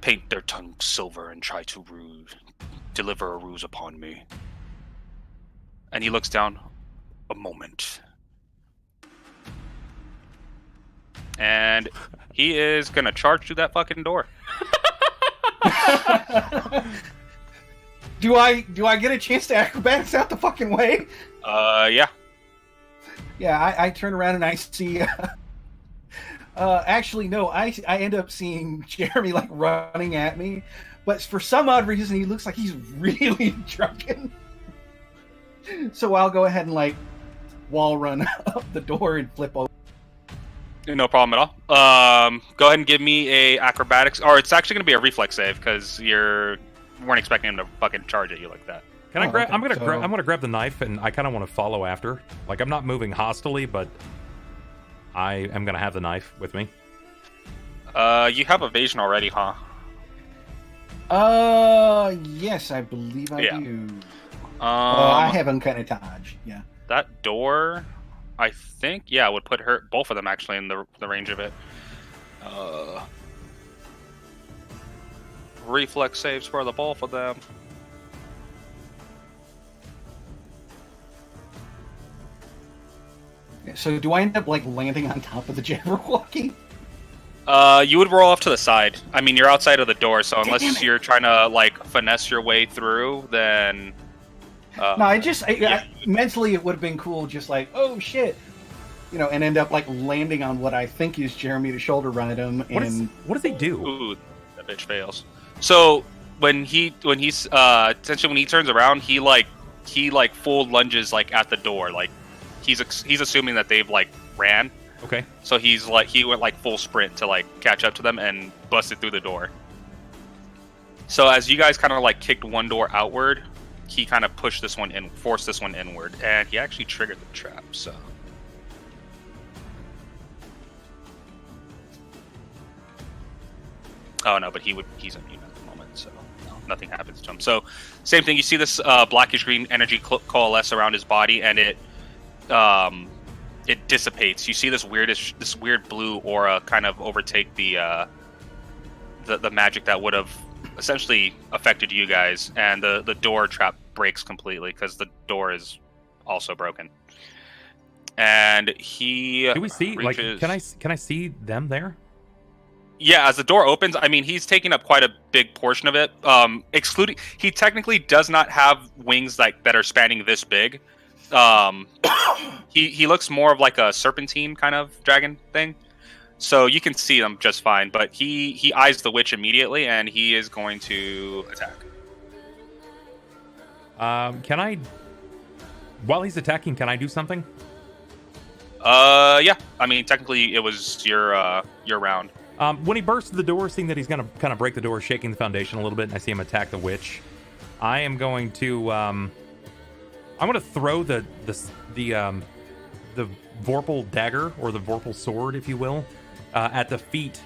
paint their tongues silver and try to deliver a ruse upon me. And he looks down. A moment. And he is gonna charge through that fucking door. Do I get a chance to acrobatics out the fucking way? Yeah. Yeah, I turn around and I see. Actually, no. I end up seeing Jeremy like running at me, but for some odd reason, he looks like he's really drunken. So I'll go ahead and like wall run up the door and flip over. No problem at all. Go ahead and give me a acrobatics, or it's actually gonna be a reflex save because weren't expecting him to fucking charge at you like that. Can I grab? Okay. I'm gonna grab the knife, and I kind of want to follow after. Like I'm not moving hostilely, but I am gonna have the knife with me. You have evasion already, huh? Yes, I believe I do. I have uncanny dodge. Yeah. That door, I think, would put both of them actually in the range of it. Reflex saves for the both of them. So do I end up like landing on top of the Jabberwocky? You would roll off to the side. I mean, you're outside of the door, so unless you're trying to like finesse your way through, then. No, I mentally it would have been cool, just like, oh shit, and end up like landing on what I think is Jeremy to shoulder ride him. And what does he do? Ooh, that bitch fails. So when he's essentially when he turns around, he full lunges like at the door, like he's assuming that they've like ran. Okay. So he went like full sprint to like catch up to them and busted through the door. So as you guys kind of like kicked one door outward, he kind of forced this one inward, and he actually triggered the trap. So. Oh no, but he's immune at the moment, so no, nothing happens to him. So, same thing. You see this blackish green energy coalesce around his body, and it dissipates. You see this weird blue aura kind of overtake the magic that would have essentially affected you guys, and the door trap breaks completely because the door is also broken. And he do we see reaches... like can I see them there? Yeah, as the door opens, I mean, he's taking up quite a big portion of it. Excluding, he technically does not have wings that are spanning this big. He looks more of like a serpentine kind of dragon thing, so you can see them just fine. But he eyes the witch immediately, and he is going to attack. Can I? While he's attacking, can I do something? Yeah. I mean, technically, it was your round. When he bursts the door, seeing that he's going to kind of break the door, shaking the foundation a little bit, and I see him attack the witch, I am going to I'm going to throw the Vorpal dagger, or the Vorpal sword, if you will, at the feet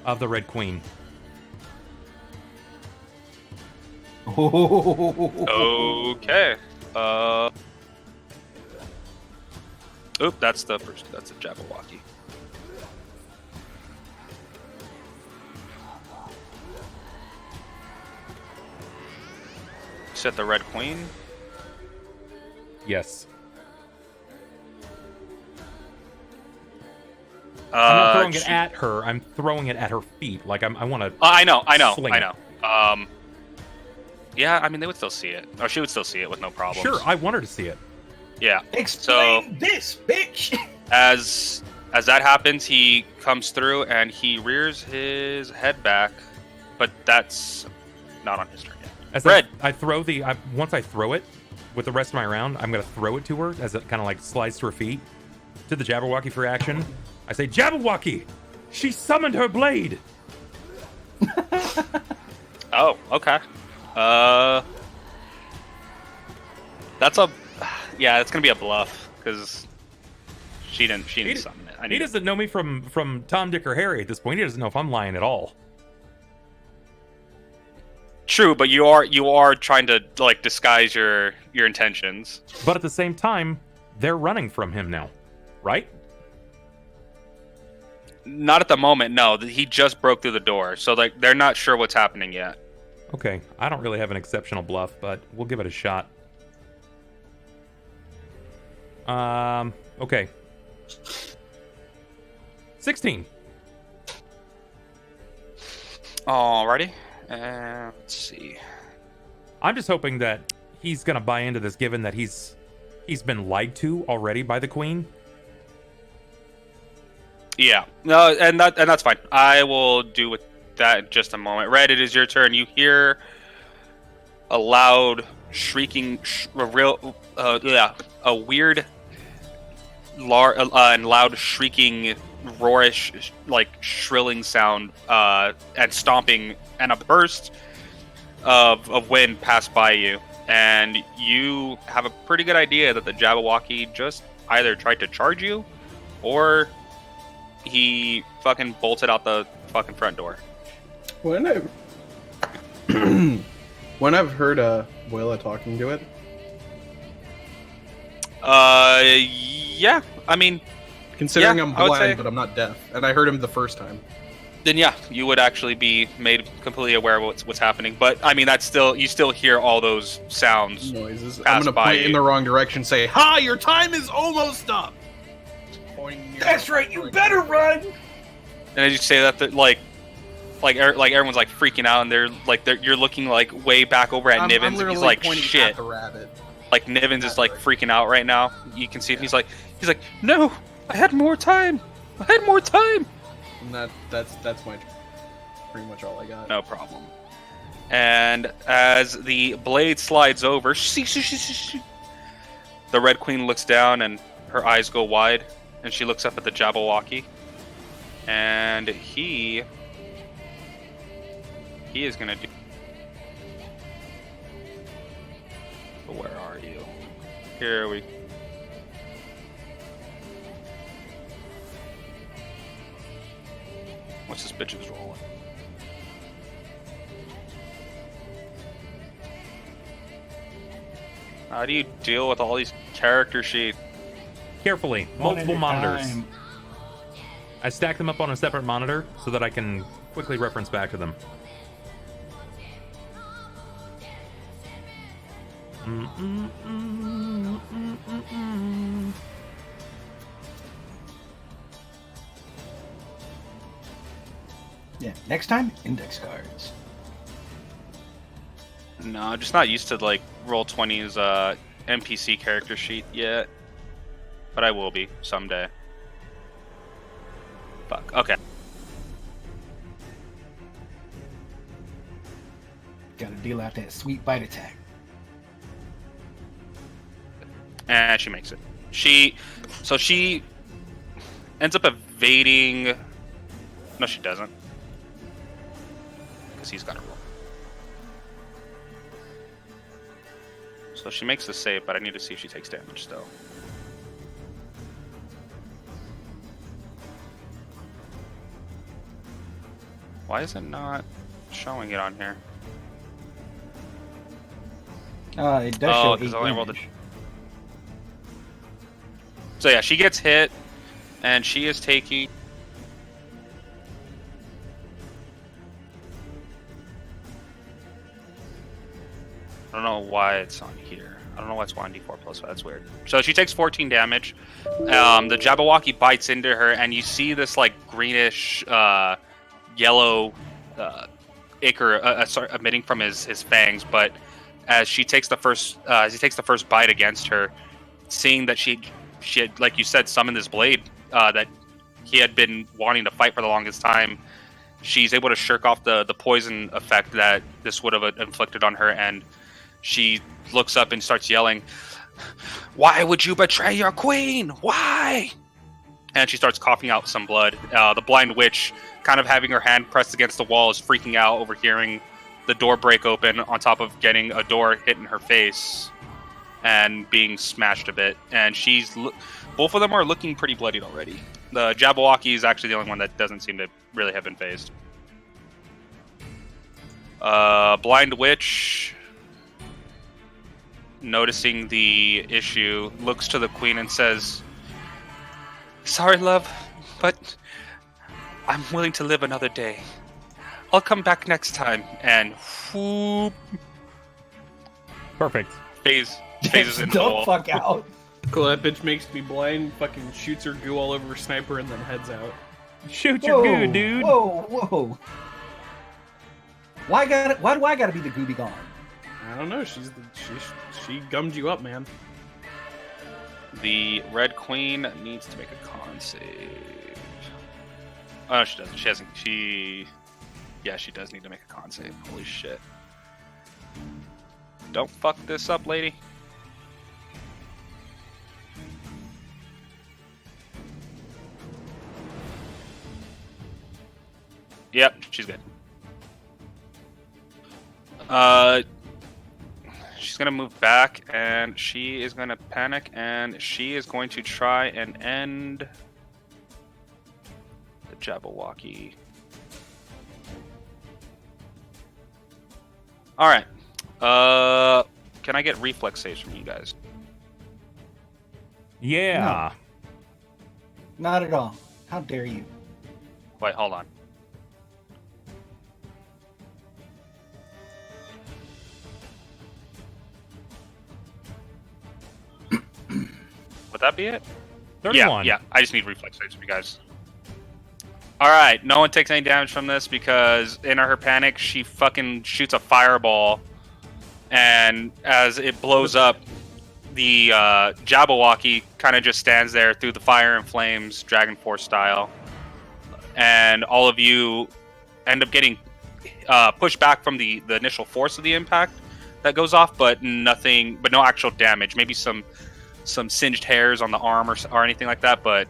of the Red Queen. Okay. Oop, that's a Jabberwocky. Set the Red Queen. Yes. I'm not throwing it at her. I'm throwing it at her feet. Like I want to. I know. Yeah, I mean they would still see it, or she would still see it with no problem. Sure, I want her to see it. Yeah. Explain this, bitch. As that happens, he comes through and he rears his head back, but that's not on his turn yet. As I throw once I throw it with the rest of my round, I'm going to throw it to her as it kind of like slides to her feet. To the Jabberwocky for action, I say, Jabberwocky, she summoned her blade. Oh, okay. It's gonna be a bluff because she didn't summon it. He doesn't know me from Tom, Dick, or Harry at this point. He doesn't know if I'm lying at all. True, but you are trying to like disguise your intentions. But at the same time, they're running from him now, right? Not at the moment, no. He just broke through the door, so like they're not sure what's happening yet. Okay, I don't really have an exceptional bluff, but we'll give it a shot. Okay. 16. Alrighty. Let's see. I'm just hoping that he's gonna buy into this, given that he's been lied to already by the queen. Yeah. No, and that's fine. I will do with that in just a moment. Red, it is your turn. You hear a loud shrieking, a weird, and loud shrieking, roarish, like shrilling sound, and stomping, and a burst of wind pass by you, and you have a pretty good idea that the Jabberwocky just either tried to charge you, or he fucking bolted out the fucking front door. When I've heard Buela talking to it. Yeah. I mean, considering yeah, I'm I would say- blind, but I'm not deaf, and I heard him the first time. then yeah, you would actually be made completely aware of what's happening. But I mean, that's still, you still hear all those sounds. Noises. Pass I'm gonna by point in you. the wrong direction. Say, "Ha! Your time is almost up." That's right. You better run. And as you say that, like everyone's like freaking out, and you're looking like way back over at I'm Nivens, and literally he's like, pointing shit. at the rabbit. Like Nivens is like freaking out right now. You can see it. He's like, no, I had more time. And that's my pretty much all I got. No problem. And as the blade slides over, the Red Queen looks down and her eyes go wide, and she looks up at the Jabberwocky, and he is gonna do. Where are you? Here we. What's this bitch's rolling? How do you deal with all these character sheets? Carefully, One at multiple a monitors. time. I stack them up on a separate monitor so that I can quickly reference back to them. Yeah. Next time, index cards. No, I'm just not used to like Roll20's NPC character sheet yet. But I will be someday. Fuck. Okay. Gotta deal out that sweet bite attack. And she makes it. She ends up evading. No, she doesn't. Because he's got to roll. So she makes the save, but I need to see if she takes damage still. Why is it not showing it on here? It does show 8 'cause I only rolled damage. So yeah, she gets hit, and she is taking. I don't know why it's on here. I don't know why it's 1d4 plus 5. That's weird. So she takes 14 damage. The Jabberwocky bites into her, and you see this like greenish, yellow ichor emitting from his fangs. But as she takes the first, bite against her, seeing that she had, like you said, summoned this blade that he had been wanting to fight for the longest time, she's able to shirk off the poison effect that this would have inflicted on her, and she looks up and starts yelling, "Why would you betray your queen? Why?" And she starts coughing out some blood. The blind witch, kind of having her hand pressed against the wall, is freaking out, overhearing the door break open, on top of getting a door hit in her face and being smashed a bit. And both of them are looking pretty bloodied already. The Jabberwocky is actually the only one that doesn't seem to really have been phased. Blind witch, noticing the issue, looks to the queen and says, "Sorry, love, but I'm willing to live another day. I'll come back next time. And whoop, Perfect. phases into the Don't wall. fuck out. Cool, that bitch makes me blind, fucking shoots her goo all over Sniper, and then heads out. Shoot your goo, dude. Whoa. Why do I gotta be the Gooby Gone? I don't know, she gummed you up, man. The Red Queen needs to make a con save. Oh, no, she doesn't. She hasn't. Yeah, she does need to make a con save. Holy shit. Don't fuck this up, lady. Yep, she's good. She's gonna move back, and she is gonna panic, and she is going to try and end the Jabberwocky. All right. Can I get reflex saves from you guys? Yeah. Not at all. How dare you? Wait, hold on. Would that be it? 31. Yeah. I just need reflex saves from you guys. All right. No one takes any damage from this because in her panic, she fucking shoots a fireball, and as it blows up, the Jabberwocky kind of just stands there through the fire and flames, Dragon Force style, and all of you end up getting pushed back from the initial force of the impact that goes off, but no actual damage. Maybe some singed hairs on the arm or anything like that, but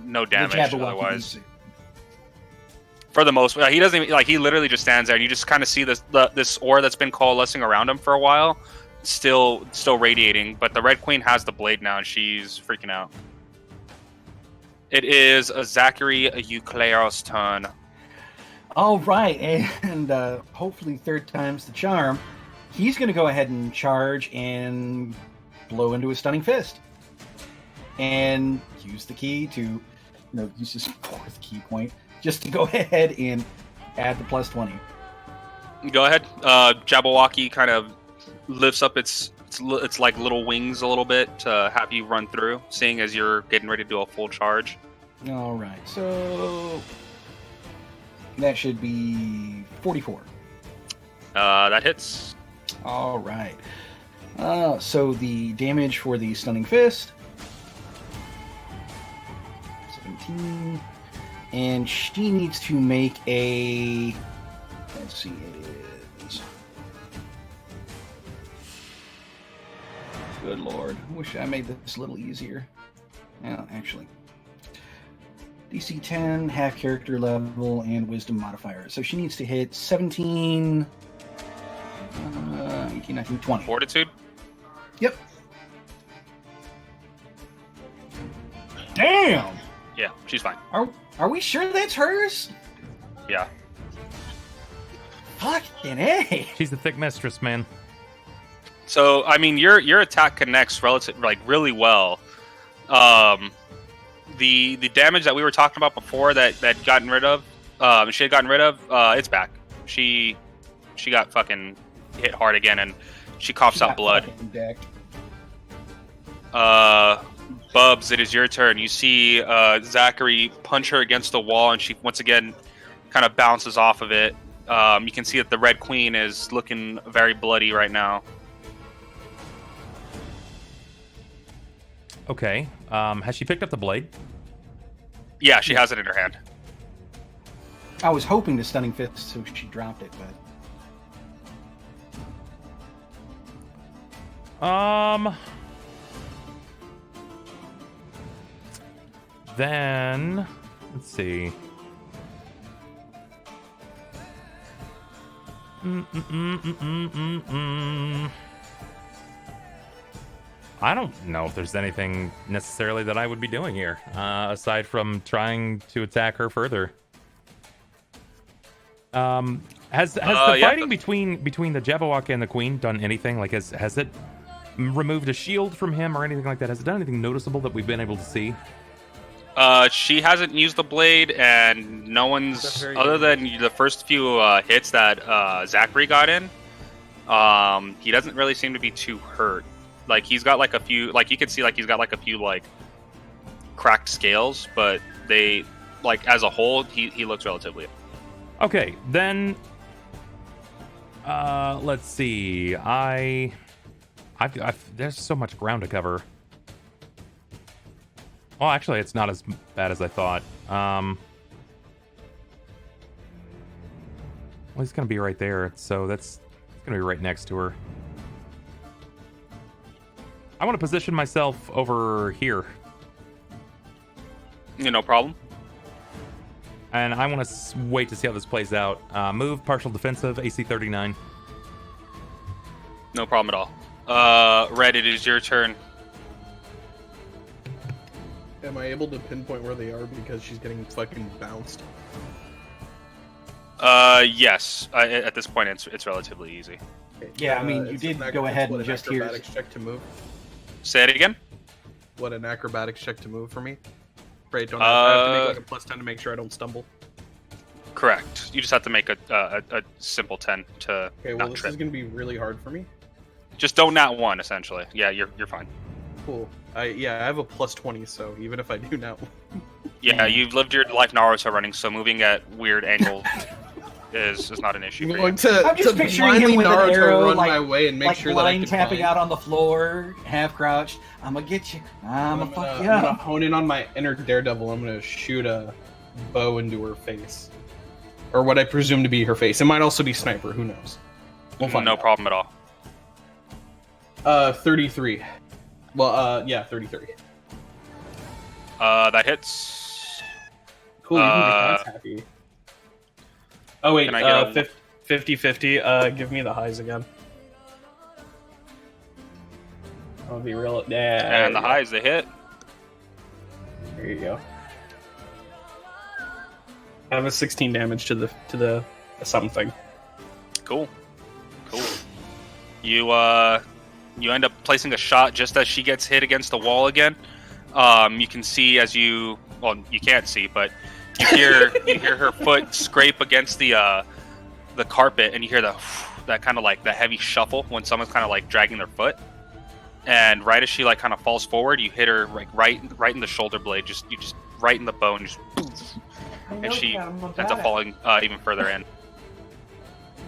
no damage otherwise. For the most part, he doesn't even, he literally just stands there, and you just kind of see this aura that's been coalescing around him for a while, still radiating. But the Red Queen has the blade now, and she's freaking out. It is a Zachary Euclaire's turn. All right, and hopefully third time's the charm. He's going to go ahead and charge and blow into a stunning fist, and use the key to, use his fourth key point just to go ahead and add the plus 20. Go ahead. Jabberwocky kind of lifts up its like little wings a little bit to have you run through, seeing as you're getting ready to do a full charge. All right, so that should be 44. That hits. All right. So the damage for the stunning fist, 17, and she needs to make a. Let's see, it is. Good lord! Wish I made this a little easier. Yeah, actually. DC 10, half character level, and wisdom modifier. So she needs to hit 17, 18, 19, 20. Fortitude? Yep. Damn! Yeah, she's fine. Are we sure that's hers? Yeah. Fucking A! She's the thick mistress, man. So, I mean, your attack connects really well. The damage that we were talking about before that gotten rid of, she had gotten rid of, it's back. She got fucking hit hard again, and she coughs out blood. Bubs, it is your turn. You see Zachary punch her against the wall, and she once again kind of bounces off of it. You can see that the Red Queen is looking very bloody right now. Okay. Has she picked up the blade? Yeah, she has it in her hand. I was hoping to stunning fist, so she dropped it, but... Then, let's see. I don't know if there's anything necessarily that I would be doing here, aside from trying to attack her further. Has the fighting between the Jabberwocky and the Queen done anything? Like, has it removed a shield from him or anything like that? Has it done anything noticeable that we've been able to see? She hasn't used the blade, and no one's That's very other good. than the first few hits that Zachary got in. He doesn't really seem to be too hurt. Like he's got like a few, like you can see, like he's got like a few like cracked scales, but they like as a whole, he looks relatively. Okay, then. Let's see. I've there's so much ground to cover. Well, actually, it's not as bad as I thought. Well, he's gonna be right there, so it's gonna be right next to her. I want to position myself over here, No problem. and I want to wait to see how this plays out. Move, partial defensive, AC 39. No problem at all. Red, it is your turn. Am I able to pinpoint where they are because she's getting fucking bounced? Yes. At this point, it's relatively easy. Yeah, I mean, you it's did an go ahead what, and an just hear. acrobatics check to move. Say it again. What, an acrobatics check to move for me? Right, don't I have to make like a plus 10 to make sure I don't stumble? Correct. You just have to make a simple 10 to Okay, well, not this trip. is gonna be really hard for me. Just don't nat 1, essentially. Yeah, you're fine. Cool. I have a plus 20, so even if I do now, Yeah, you've lived your life Naruto running, so moving at weird angles is not an issue I'm for you. going to I'm just picturing him with an Naruto arrow, run like, my way and make like sure that I line can tapping find. out on the floor, half crouched. I'm gonna get you. I'm gonna fuck you I'm gonna up. hone in on my inner daredevil. I'm gonna shoot a bow into her face, or what I presume to be her face. It might also be sniper. Who knows? We'll find No out. problem at all. 33. Well, yeah, 33. That hits. Cool. You can make us happy. Oh wait, Can I get a- 50-50. Give me the highs again. I'll be real. Yeah. And the highs, they hit. There you go. I have a 16 damage to the something. Cool. You end up placing a shot just as she gets hit against the wall again. You can see as you can't see, but you hear her foot scrape against the carpet, and you hear that kind of like the heavy shuffle when someone's kind of like dragging their foot. And right as she like kind of falls forward, you hit her like right in the shoulder blade, just right in the bone, just poof, and she ends up falling even further in.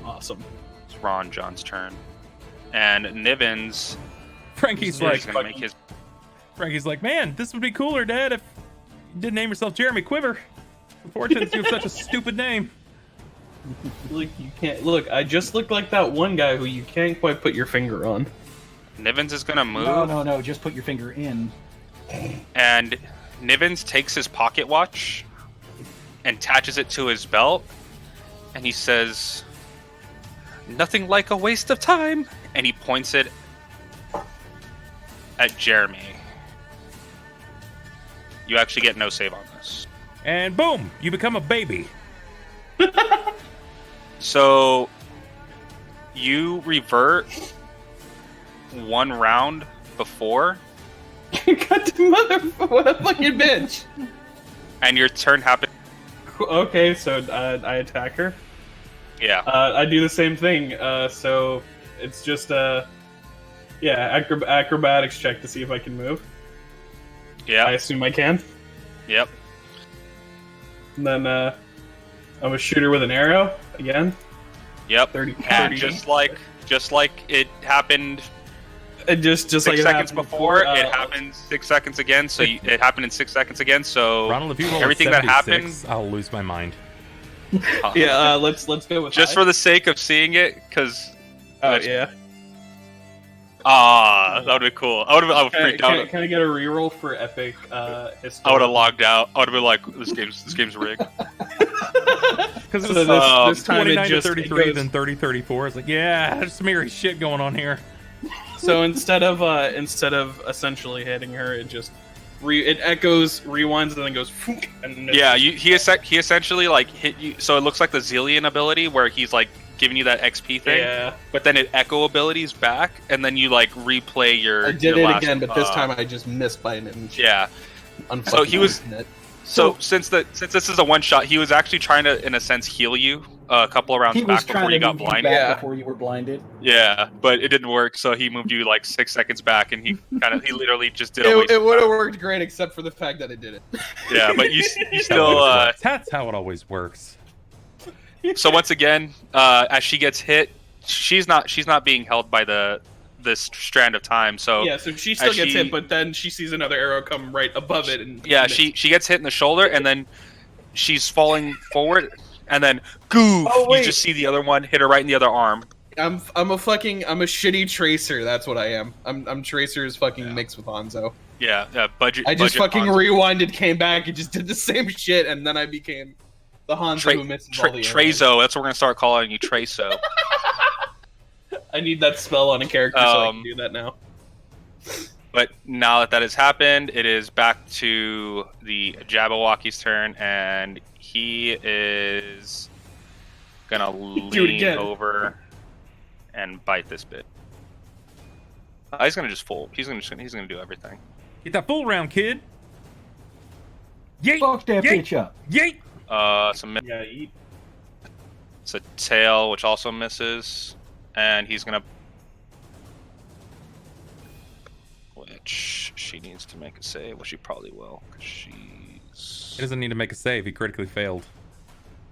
Awesome. It's Ron John's turn, and Nivens Frankie's is like, gonna make his. man, this would be cooler, Dad, if you didn't name yourself Jeremy Quiver. Unfortunately, you have such a stupid name. Look, you can't look. I just look like that one guy who you can't quite put your finger on. Nivens is gonna move. No. Just put your finger in. And Nivens takes his pocket watch and attaches it to his belt, and he says, "Nothing like a waste of time." And he points it at Jeremy. You actually get no save on this. And boom, you become a baby. So you revert one round before, Got the mother. What a fucking bitch. and your turn happens. Okay, so I attack her. Yeah. I do the same thing. So it's just acrobatics check to see if I can move. Yeah. I assume I can. Yep. And then I'm a shooter with an arrow again. Yep. 30. And just like it happened Just 6 like it seconds happened before, it happened 6 seconds again. So it happened in 6 seconds again. So Ronald, if you roll everything a that 76, happened, I'll lose my mind. Yeah, let's go with just high. for the sake of seeing it, because Oh yeah. that would be cool. I would have Can, freaked out. can, can I get a reroll for epic history? I would have logged out. I would have been like, this game's rigged. Because So it's this time it 29 to just 33, goes- then 30, 34. It's like, yeah, there's some eerie shit going on here. So instead of essentially hitting her, it just it echoes, rewinds, and then goes. Foonk, and Yeah, he essentially like hit you. So it looks like the Zillion ability where he's like giving you that XP thing. Yeah, But then it echo abilities back, and then you like replay your. I did your it last, again, but this time I just missed by an inch. Yeah. So he was. Unfortunate. So since this is a one shot, he was actually trying to, in a sense, heal you a couple of rounds He was back before trying you to got move you blinded. back Yeah. before you were blinded. Yeah, but it didn't work. So he moved you like 6 seconds back, and he literally just did a It, waste. it of would have time. worked great, except for the fact that it didn't. Yeah, but you still. That's how it always works. So once again, as she gets hit, she's not being held by this strand of time. So Yeah, so she still as gets she- hit, but then she sees another arrow come right above it, and yeah, she gets hit in the shoulder, and then she's falling forward, and then goof, Oh, you wait. just see the other one hit her right in the other arm. I'm a shitty tracer. That's what I am. I'm Tracer's fucking mixed with Hanzo. Yeah, budget. I just budget fucking Hanzo. rewinded, came back, and just did the same shit, and then I became the Hanzo who misses all the arrows. Trezo. That's what we're gonna start calling you, Trezo. I need that spell on a character so I can do that now. But now that has happened, it is back to the Jabberwocky's turn, and he is gonna Do it lean again. over and bite this bit. He's gonna just fold. He's gonna do everything. Get that full round, kid. Yeet! Fuck that yeet, bitch up. Yeet! Yeah, eat. It's a tail, which also misses, and he's gonna. Which she needs to make a save. Well, she probably will, because she's. He doesn't need to make a save. He critically failed.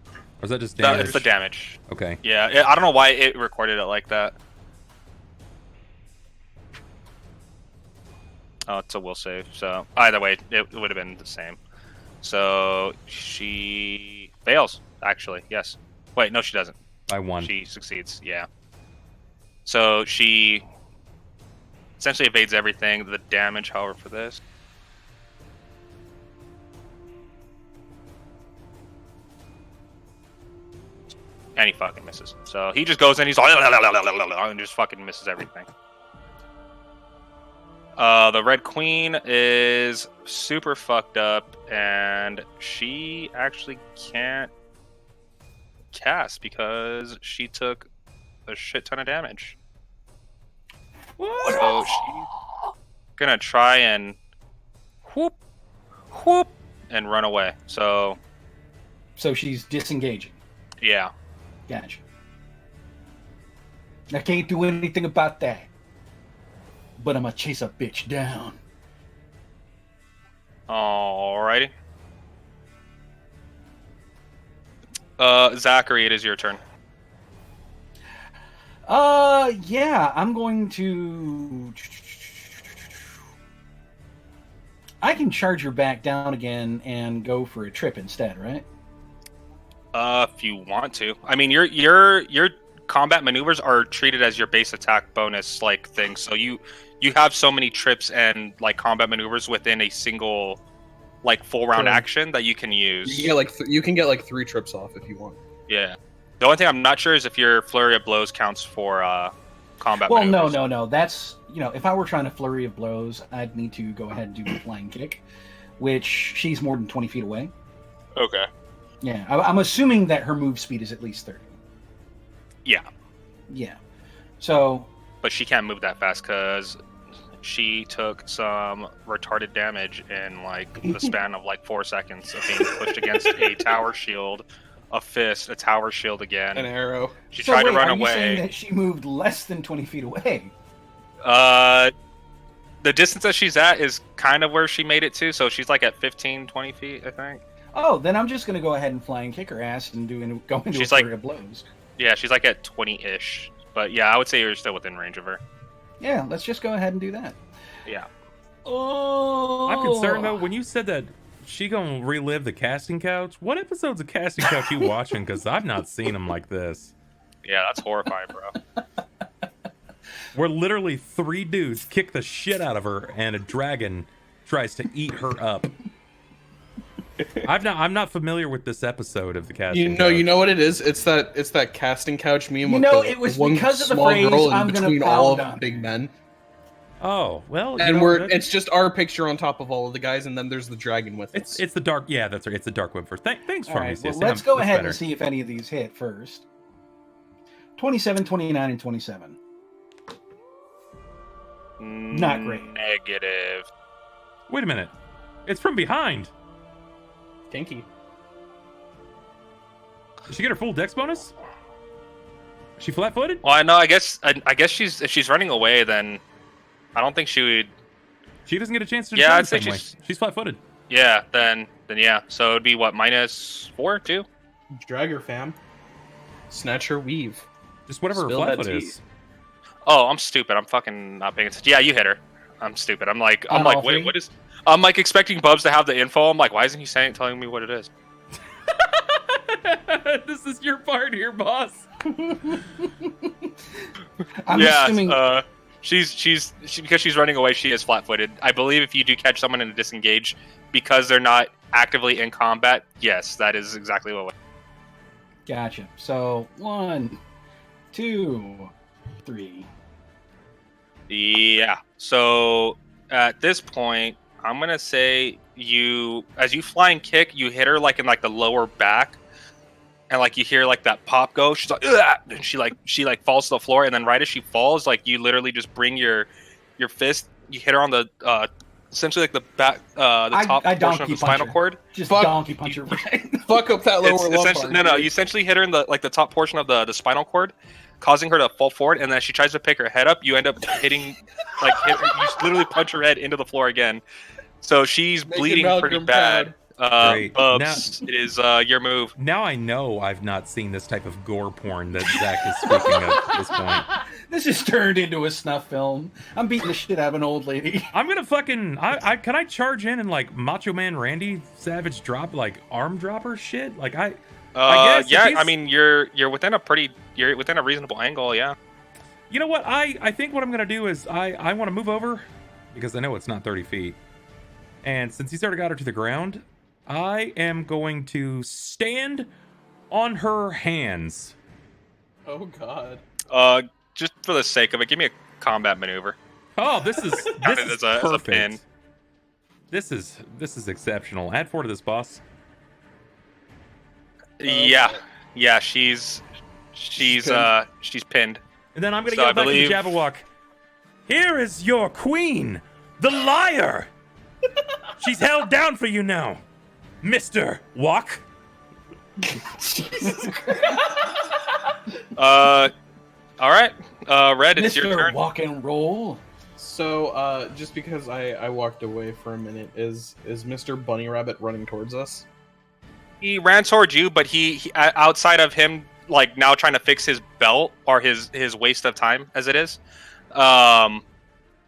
Or is that just damage? It's the damage. Okay. Yeah, I don't know why it recorded it like that. Oh, it's a will save. So either way, it would have been the same. So she fails. Actually, yes. Wait, no, she doesn't. By 1. She succeeds. Yeah. So she essentially evades everything. The damage, however, for this. And he fucking misses. So he just goes in, he's like, and just fucking misses everything. The Red Queen is super fucked up, and she actually can't cast because she took a shit ton of damage. So she's gonna try and whoop, whoop, and run away. So So she's disengaging. yeah. Gotcha. I can't do anything about that. But I'm gonna chase a bitch down. Alrighty. Zachary, it is your turn. Yeah, I'm going to. I can charge her back down again and go for a trip instead, right? If you want to. I mean, your combat maneuvers are treated as your base attack bonus like thing. So you have so many trips and like combat maneuvers within a single like full round Sure. action that you can use. You can get like 3 trips off if you want. Yeah. The only thing I'm not sure is if your flurry of blows counts for combat Well, maneuvers. no. That's, if I were trying to flurry of blows, I'd need to go ahead and do the flying kick, which she's more than 20 feet away. Okay. Yeah, I'm assuming that her move speed is at least 30. Yeah. Yeah. So, But she can't move that fast because she took some retarded damage in like the span of like 4 seconds of being pushed against a tower shield, a fist, a tower shield again. An arrow. She so tried wait, to run are you saying away. that she moved less than 20 feet away? The distance that she's at is kind of where she made it to, so she's like at 15, 20 feet, I think. Oh, then I'm just going to go ahead and flying kick her ass and go into She's a like- flurry of blows. Yeah, she's like at 20-ish. But yeah, I would say you're still within range of her. Yeah, let's just go ahead and do that. Yeah. Oh, I'm concerned though. When you said that she gonna relive the casting couch, what episodes of casting couch you watching? Because I've not seen them like this. Yeah, that's horrifying, bro. Where literally 3 dudes kick the shit out of her, and a dragon tries to eat her up. I'm not familiar with this episode of the casting. couch. You know what it is? It's that casting couch meme. You with know, the it was one because of the small phrase, girl in "I'm gonna between all pound of on the big her." men, Oh well, you and know, it's just our picture on top of all of the guys, and then there's the dragon with us. it's the dark. Yeah, that's right. It's the dark web for. Thanks All for right, me. well, sis. let's Yeah, go that's ahead better. and see if any of these hit first. 27, 29, and 27. Not great. Negative. Wait a minute. It's from behind. Kinky. Did she get her full dex bonus? Is she flat-footed? Well, I know. I guess she's if she's running away, then I don't think she would. She doesn't get a chance to. Yeah, I'd defend say the same way. She's flat-footed. Yeah, then yeah. So it'd be what, -4 too? Drag her, fam. Snatch her weave. Just whatever Spill her that flat-foot tea. is. Oh, I'm stupid. I'm fucking not paying attention. Yeah, you hit her. I'm stupid. I'm like, all wait, three? what is? I'm like expecting Bubs to have the info. I'm like, why isn't he telling me what it is? This is your part here, boss. I'm yeah, assuming. she's because she's running away. She is flat-footed. I believe if you do catch someone in a disengage because they're not actively in combat, yes, that is exactly what. Gotcha. So 1, 2, 3. Yeah. So at this point, I'm gonna say as you fly and kick, you hit her like in like the lower back, and like you hear like that pop go. She's like, ugh! And she falls to the floor, and then right as she falls, like you literally just bring your fist, you hit her on the essentially like the back the top portion of the spinal cord. Just Fuck. donkey punch her right. Fuck up that lower lumbar. No, you essentially hit her in the top portion of the spinal cord, causing her to fall forward, and then as she tries to pick her head up, you end up hitting you literally punch her head into the floor again. So she's bleeding pretty bad. Great. Bubs, it is your move. Now I know I've not seen this type of gore porn that Zach is speaking of at this point. This is turned into a snuff film. I'm beating the shit out of an old lady. I'm gonna fucking. Can I charge in and like Macho Man Randy Savage drop like arm dropper shit? Like I guess. Yeah, I mean you're within a reasonable angle. Yeah. You know what? I think what I'm gonna do is I want to move over because I know it's not 30 feet, and since he's already got her to the ground, I am going to stand on her hands. Oh God. Just for the sake of it, give me a combat maneuver. Oh, this is as a perfect. pin. This is exceptional. Add 4 to this, boss. Yeah, she's pinned. And then I'm gonna So get I back to the believe- Jabberwock. Here is your queen, the liar. She's held down for you now, Mr. Walk. All right. Red, it's your Mr. turn. Walk and roll. So, just because I walked away for a minute, is Mr. Bunny Rabbit running towards us? He ran towards you, but he outside of him, like now trying to fix his belt or his waste of time as it is,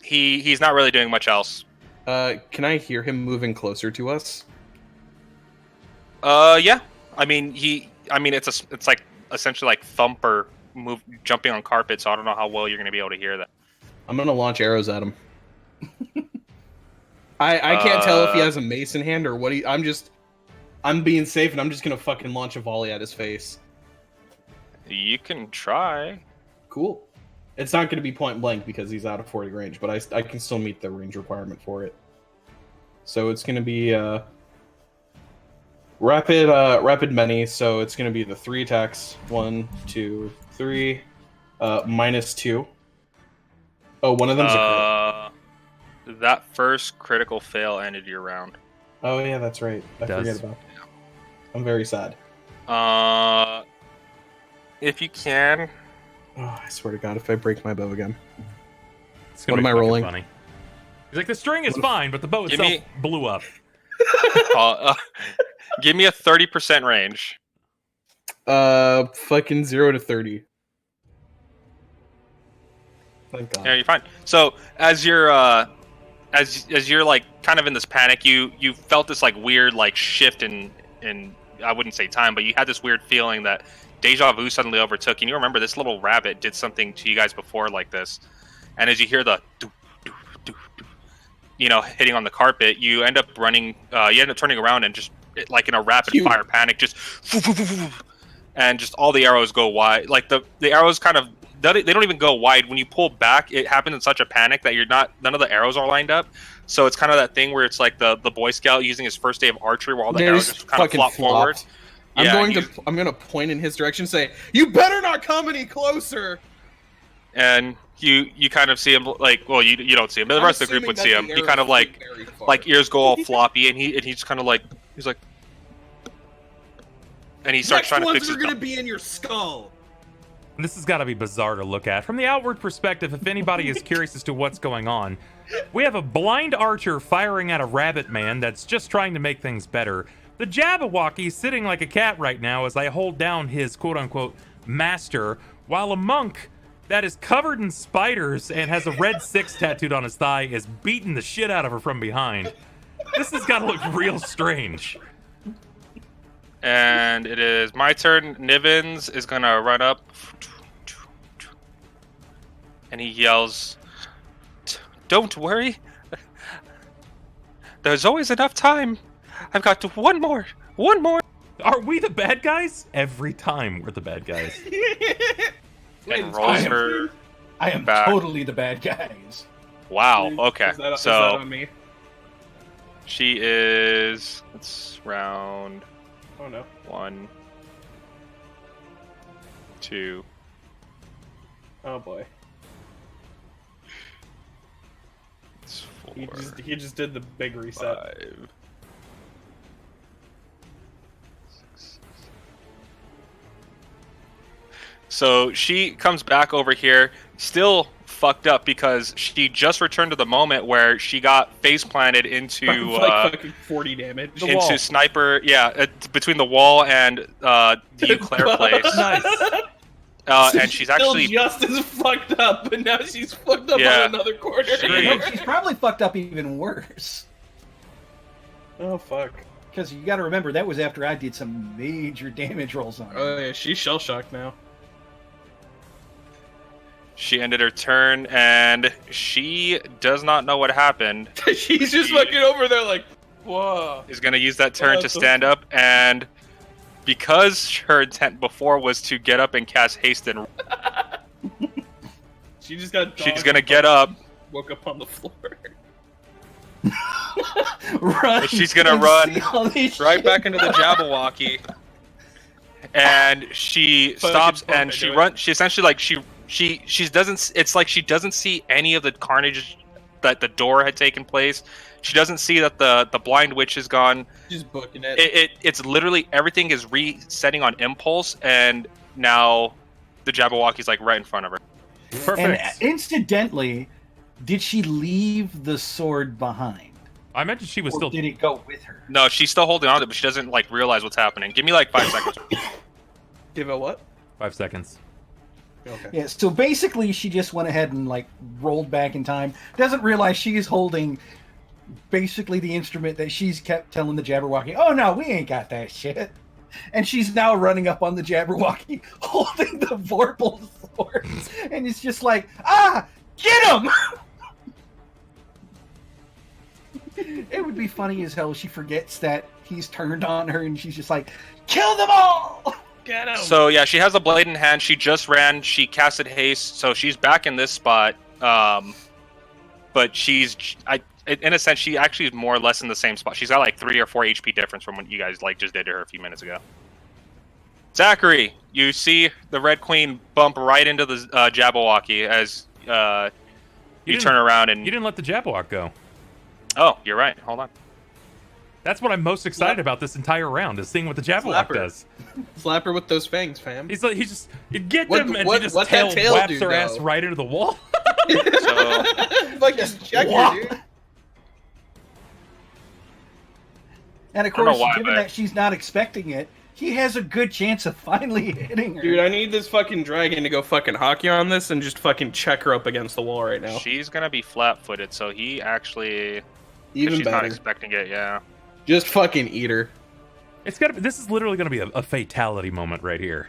he's not really doing much else. Can I hear him moving closer to us? Yeah. I mean, it's like essentially like Thumper jumping on carpet, so I don't know how well you're going to be able to hear that. I'm gonna launch arrows at him. I can't tell if he has a mace in hand or what I'm being safe and I'm just gonna fucking launch a volley at his face. You can try. Cool. It's not gonna be point blank because he's out of 40 range, but I can still meet the range requirement for it. So it's gonna be rapid many, so it's gonna be the 3 attacks. 1, 2, 3, -2. Oh, one of them's a crit. That first critical fail ended your round. Oh yeah, that's right. I forget about that. I'm very sad. If you can. Oh, I swear to God, if I break my bow again. It's gonna What be am I fucking rolling? Funny. He's like, the string is fine, but the bow Give itself me- blew up. Give me a 30% range. Fucking 0 to 30. Thank God. Yeah, you're fine. So as you're as you're like kind of in this panic, you felt this like weird like shift in I wouldn't say time, but you had this weird feeling that deja vu suddenly overtook you. And you remember this little rabbit did something to you guys before like this. And as you hear the hitting on the carpet, you end up running. You end up turning around and just like in a rapid fire panic, just and just all the arrows go wide. Like the arrows kind of they don't even go wide. When you pull back, it happens in such a panic that none of the arrows are lined up. So it's kind of that thing where it's like the Boy Scout using his first day of archery, where all the arrows just kind of flop forward. I'm Yeah, going to point in his direction, and say, "You better not come any closer." and you kind of see him like, well, you don't see him, but the rest of the group would see him. He kind of like ears go all floppy, and he's kind of like and he starts trying to fix his. Next ones are gonna be in your skull. This has got to be bizarre to look at. From the outward perspective, if anybody is curious as to what's going on, we have a blind archer firing at a rabbit man that's just trying to make things better. The Jabberwocky sitting like a cat right now as I hold down his quote-unquote master, while a monk that is covered in spiders and has a red 6 tattooed on his thigh is beating the shit out of her from behind. This has got to look real strange. And it is my turn. Nivens is gonna run up, and he yells, "Don't worry. There's always enough time. I've got one more. Are we the bad guys? Every time we're the bad guys. And rolls her. I am back. totally the bad guys. Wow. Okay. Is that So on me? she is. Let's round. Oh no. 1, 2. Oh boy. It's 4. He just did the big reset. 5. 6. So she comes back over here, still fucked up because she just returned to the moment where she got face planted into like fucking 40 damage. The wall. sniper. Yeah, between the wall and the Euclaire place. Nice. And she's actually just as fucked up, but now she's fucked up Yeah. on another corner. No, she's probably fucked up even worse. Oh fuck. Because you got to remember, that was after I did some major damage rolls on her. Oh yeah, she's shell shocked now. She ended her turn, and she does not know what happened. She's just fucking over there like, whoa. Is going to use that turn to stand up, and because her intent before was to get up and cast haste and She just got. she's going to get up. Woke up on the floor. Run. She's going to and run see all this right shit. back into the Jabberwocky. And she stops and she runs. She essentially like she doesn't. It's like she doesn't see any of the carnage that the door had taken place. She doesn't see that the blind witch is gone. Just booking it. It's literally everything is resetting on impulse, and now the Jabberwocky's like right in front of her. Perfect. And incidentally, did she leave the sword behind? I mentioned she was Or still. did it go with her? No, she's still holding on to it, but she doesn't like realize what's happening. Give me like 5 seconds. Give it what? 5 seconds. Okay. Yeah, so basically she just went ahead and like rolled back in time. Doesn't realize she is holding basically the instrument that she's kept telling the Jabberwocky, "Oh no, we ain't got that shit." And she's now running up on the Jabberwocky holding the Vorpal sword. And it's just like, get him! It would be funny as hell. She forgets that he's turned on her and she's just like, kill them all! Get him. So yeah, she has a blade in hand. She just ran. She casted haste, so she's back in this spot. But in a sense, she actually is more or less in the same spot. She's got like 3 or 4 HP difference from what you guys like just did to her a few minutes ago. Zachary, you see the Red Queen bump right into the Jabberwocky as you turn around and You didn't let the Jabberwock go. Oh, you're right. Hold on. That's what I'm most excited about this entire round, is seeing what the Jabberwock Slapper. does. Slap her with those fangs, fam. He's like, you get What- them, and what- he just what's that tail whaps do, her ass though? right into the wall. So Like just check Whop. her, dude. And of I don't know course, why, given but- that she's not expecting it, he has a good chance of finally hitting her. Dude, I need this fucking dragon to go fucking hockey on this and just fucking check her up against the wall right now. she's gonna be flat-footed, so he actually Even she's not better. expecting it. Yeah. Just fucking eat her. This is literally gonna be a fatality moment right here.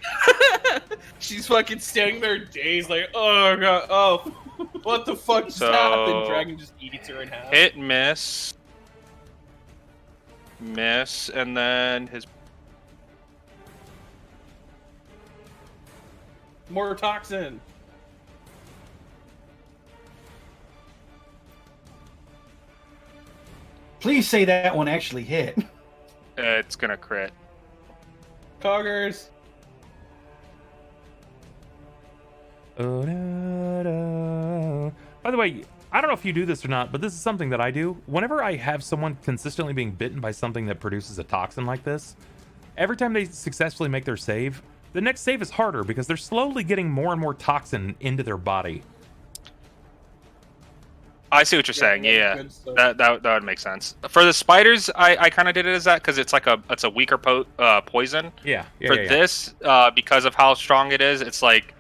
She's fucking standing there dazed like, oh god, oh, what the fuck just So- happened? Dragon just eats her in half. Hit, miss, and then his. More toxin. Please say that one actually hit. It's gonna crit. Coggers. Oh, da, the way, I don't know if you do this or not, but this is something that I do. Whenever I have someone consistently being bitten by something that produces a toxin like this, every time they successfully make their save, the next save is harder because they're slowly getting more and more toxin into their body. I see what you're saying. Yeah, that would make sense. For the spiders, I kind of did it as that because it's like a weaker poison. Yeah. For this, because of how strong it is, it's like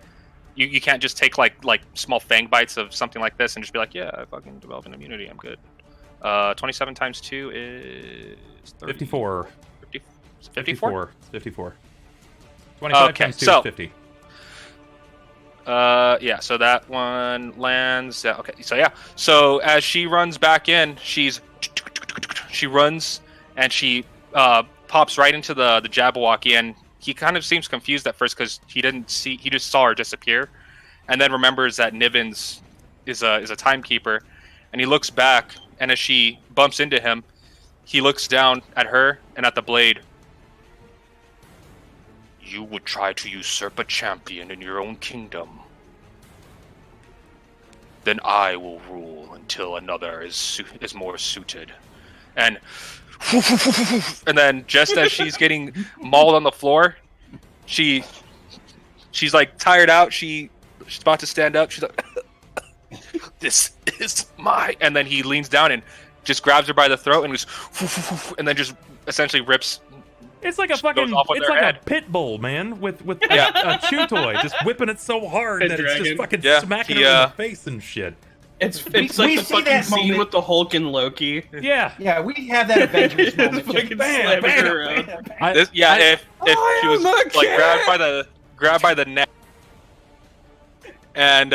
you can't just take like small fang bites of something like this and just be like, yeah, I fucking develop an immunity, I'm good. 27 times 2 is 30, 54. 54? 54. 25 times 2 is 50. Yeah, so that one lands. Yeah, okay, so yeah. So as she runs back in, she runs and she pops right into the Jabberwocky, and he kind of seems confused at first because he just saw her disappear, and then remembers that Nivens is a timekeeper, and he looks back, and as she bumps into him, he looks down at her and at the blade. You would try to usurp a champion in your own kingdom. Then I will rule until another is more suited. And then just as she's getting mauled on the floor, she's like tired out. She's about to stand up. She's like, this is my. And then he leans down and just grabs her by the throat and goes, and then just essentially rips. It's like a fucking, it's like a pit bull, man, with a chew toy, just whipping it so hard that it's just fucking smacking her in the face and shit. It's like the fucking scene with the Hulk and Loki. Yeah. Yeah, we have that Avengers moment. Fucking slamming her around. If she was like grabbed by the neck, and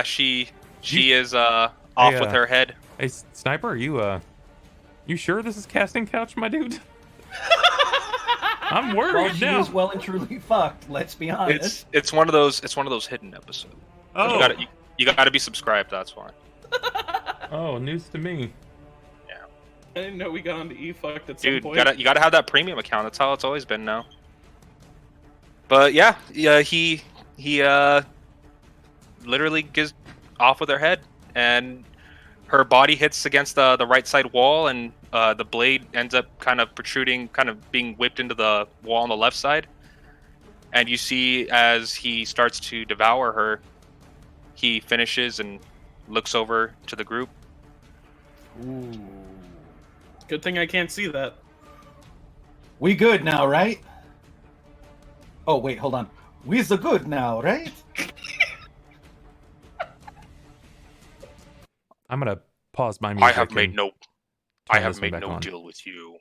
she is off with her head. Hey, Sniper, are you sure this is casting couch, my dude? I'm worried now. She is well and truly fucked. Let's be honest. It's one of those hidden episodes. Oh, you got to be subscribed. That's why. Oh, news to me. Yeah. I didn't know we got onto E-fucked at some point. Dude, you gotta have that premium account. That's how it's always been now. But yeah, he literally gets off with her head, and her body hits against the right side wall, and the blade ends up kind of protruding, kind of being whipped into the wall on the left side. And you see as he starts to devour her, he finishes and looks over to the group. Ooh. Good thing I can't see that. We good now, right? Oh, wait, hold on. We's the good now, right? I'm gonna pause my music. I have made no deal with you.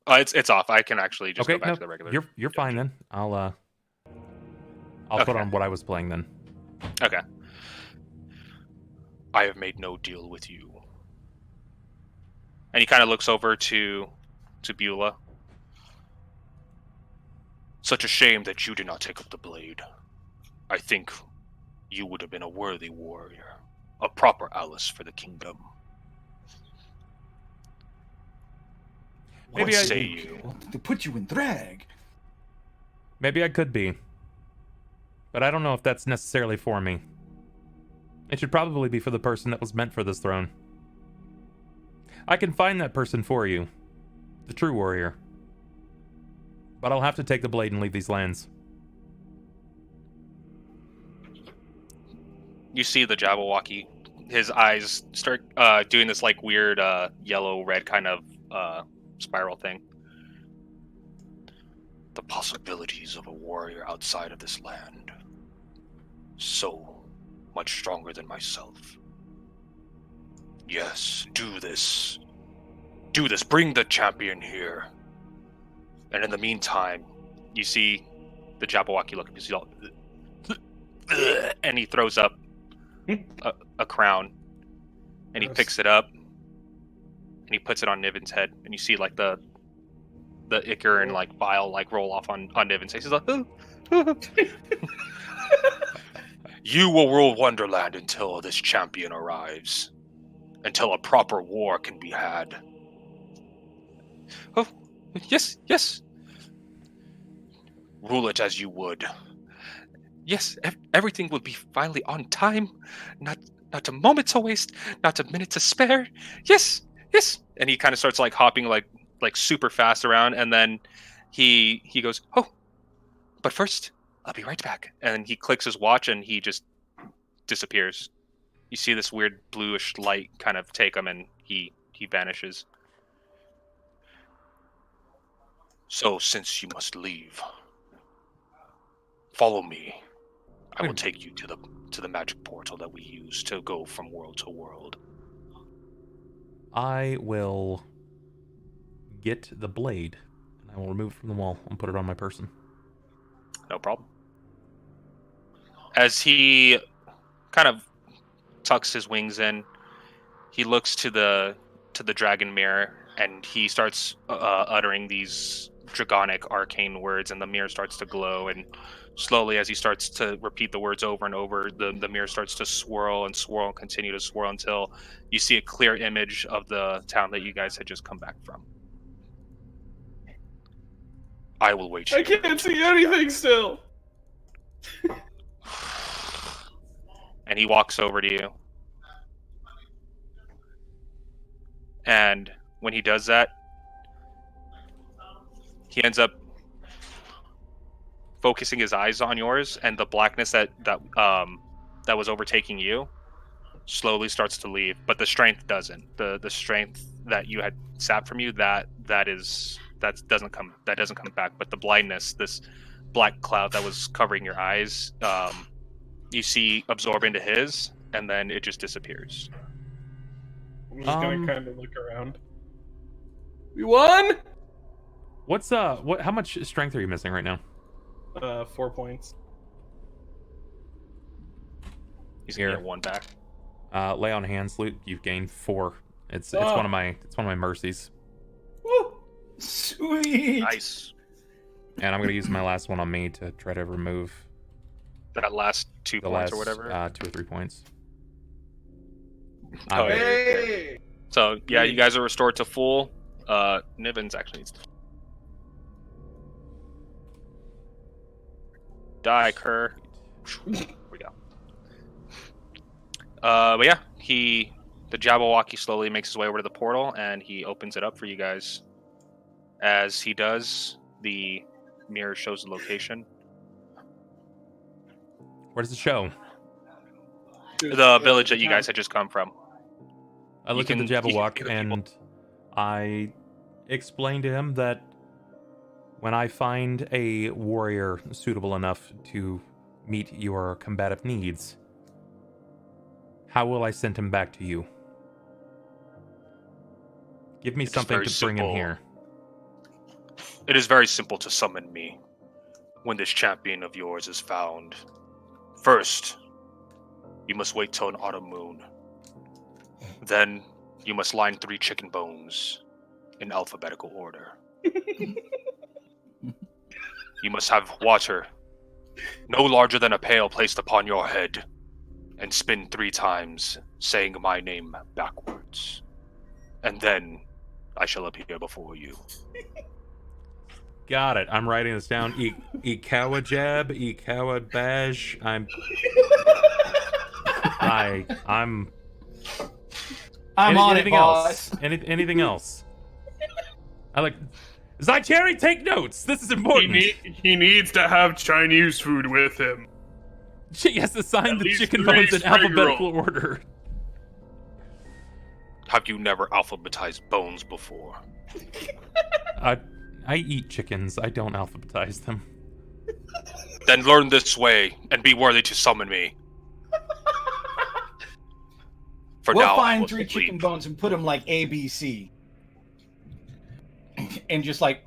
It's off. I can actually just go back to the regular. You're fine then. I'll put on what I was playing then. Okay. I have made no deal with you. And he kind of looks over to Buela. Such a shame that you did not take up the blade. I think you would have been a worthy warrior, a proper Alice for the kingdom. Maybe What say you? To put you in drag. Maybe I could be. But I don't know if that's necessarily for me. It should probably be for the person that was meant for this throne. I can find that person for you. The true warrior. But I'll have to take the blade and leave these lands. You see the Jabberwocky. His eyes start doing this like weird yellow-red kind of spiral thing. The possibilities of a warrior outside of this land. So much stronger than myself. Yes, do this. Do this. Bring the champion here. And in the meantime, you see the Jabberwocky look. You see all, and he throws up a crown, and he picks it up, and he puts it on Niven's head, and you see like the ichor and like bile like roll off on Niven's face. He's like, you will rule Wonderland until this champion arrives, until a proper war can be had. Oh, yes. Rule it as you would. Yes, everything will be finally on time. Not a moment to waste, not a minute to spare. Yes, yes. And he kind of starts like hopping like super fast around, and then he goes, oh, but first I'll be right back. And he clicks his watch, and he just disappears. You see this weird bluish light kind of take him, and he vanishes. So since you must leave, follow me. I will take you to the magic portal that we use to go from world to world. I will get the blade, and I will remove it from the wall and put it on my person. No problem. As he kind of tucks his wings in, he looks to the dragon mirror, and he starts uttering these dragonic arcane words, and the mirror starts to glow, and slowly as he starts to repeat the words over and over, the mirror starts to swirl and swirl and continue to swirl until you see a clear image of the town that you guys had just come back from. I will wait here. I can't see anything still. And he walks over to you. And when he does that, he ends up focusing his eyes on yours, and the blackness that was overtaking you slowly starts to leave, but the strength doesn't. The strength that you had sapped from you, that doesn't come back. But the blindness, this black cloud that was covering your eyes, you see absorb into his, and then it just disappears. I'm just gonna kind of look around. We won. What's how much strength are you missing right now? 4 points. He's gonna get 1 back. Lay on hands, Luke. You've gained 4. It's one of my mercies. Woo! Sweet. Nice. And I'm gonna use my last one on me to try to remove That last 2 points or whatever. 2 or 3 points. Oh, yeah. Hey! So yeah, you guys are restored to full. Nivens actually needs to die, Kerr. Here we go. But yeah, the Jabberwocky slowly makes his way over to the portal, and he opens it up for you guys. As he does, the mirror shows the location. Where does it show? The village that you guys had just come from. I look at the Jabberwock and I explain to him that when I find a warrior suitable enough to meet your combative needs, how will I send him back to you? Give me something to bring him here. It is very simple to summon me when this champion of yours is found. First, you must wait till an autumn moon. Then, you must line 3 chicken bones in alphabetical order. You must have water, no larger than a pail, placed upon your head, and spin 3 times, saying my name backwards. And then, I shall appear before you. Got it. I'm writing this down. Ikawa jab, Ikawa bash. I'm on it, boss. Anything else? I like. Zachary, take notes. This is important. He needs to have Chinese food with him. He has to sign the least chicken 3 bones in spring alphabetical rolls. order. Have you never alphabetized bones before? I eat chickens. I don't alphabetize them. Then learn this way, and be worthy to summon me. For We'll now, I find will 3 leave. chicken bones and put them like ABC. And just like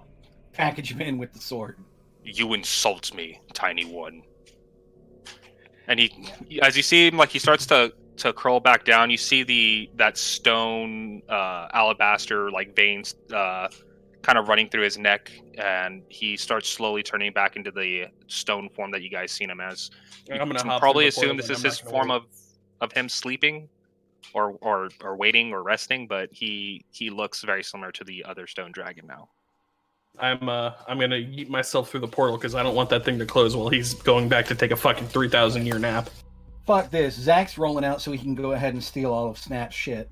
package them in with the sword. You insult me, tiny one. And he, as you see him, like he starts to curl back down. You see that stone alabaster like veins kind of running through his neck, and he starts slowly turning back into the stone form that you guys seen him as. You I'm gonna can hop probably through the assume portal, this is but I'm his not gonna form of him sleeping, or waiting or resting. But he looks very similar to the other stone dragon now. I'm gonna yeet myself through the portal because I don't want that thing to close while he's going back to take a fucking 3,000 year nap. Fuck this. Zach's rolling out so he can go ahead and steal all of Snap's shit.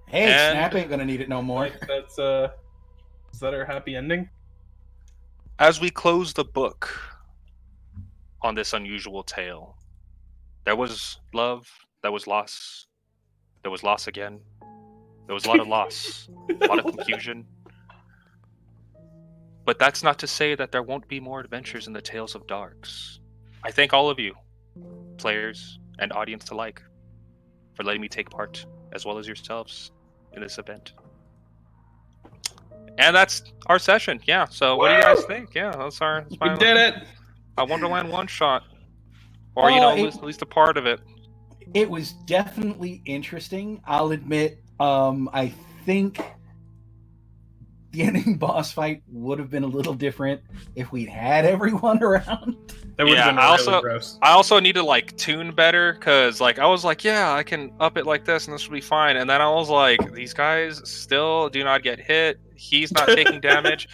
Hey, And- Snap ain't gonna need it no more. That's is that our happy ending? As we close the book on this unusual tale, there was love, there was loss, there was loss again. There was a lot of loss, a lot of confusion. But that's not to say that there won't be more adventures in the Tales of Darks. I thank all of you, players and audience alike, for letting me take part, as well as yourselves, in this event. And that's our session. Yeah. So, what do you guys think? Yeah, that's our. We did it. A Wonderland one shot, or at least a part of it. It was definitely interesting. I'll admit. I think the ending boss fight would have been a little different if we'd had everyone around. That would have been really gross. I also need to like tune better because like I was like, yeah, I can up it like this and this will be fine. And then I was like, these guys still do not get hit. He's not taking damage.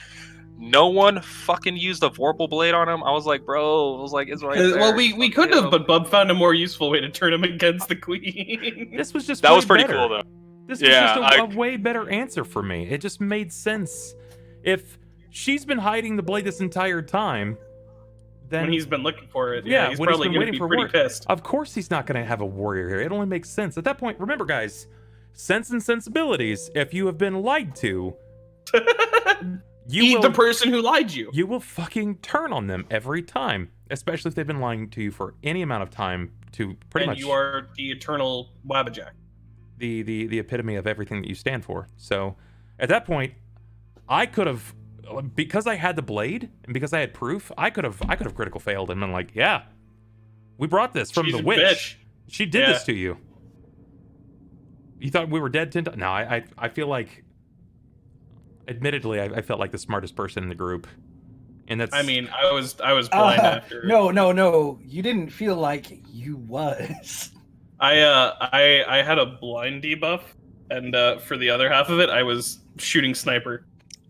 No one fucking used the Vorpal Blade on him. I was like, bro, I was like, it's right there. Well, we could have, but Bub found a more useful way to turn him against the queen. This was just that was pretty better. cool though. This was just a way better answer for me. It just made sense. If she's been hiding the blade this entire time, then when he's been looking for it, yeah, he's when probably he's been going to waiting be for pretty work, pissed. Of course he's not going to have a warrior here. It only makes sense. At that point, remember guys, sense and sensibilities, if you have been lied to, the person who lied you. You will fucking turn on them every time, especially if they've been lying to you for any amount of time to pretty much. And you are the eternal Wabbajack. The epitome of everything that you stand for. So at that point, I could have, because I had the blade and because I had proof, I could have critical failed and been like, yeah, we brought this from the witch. Bitch. She did this to you. You thought we were dead 10 times? No, I feel like, admittedly, I felt like the smartest person in the group. And that's. I mean, I was blind after. No. You didn't feel like you was. I had a blind debuff, and for the other half of it, I was shooting sniper.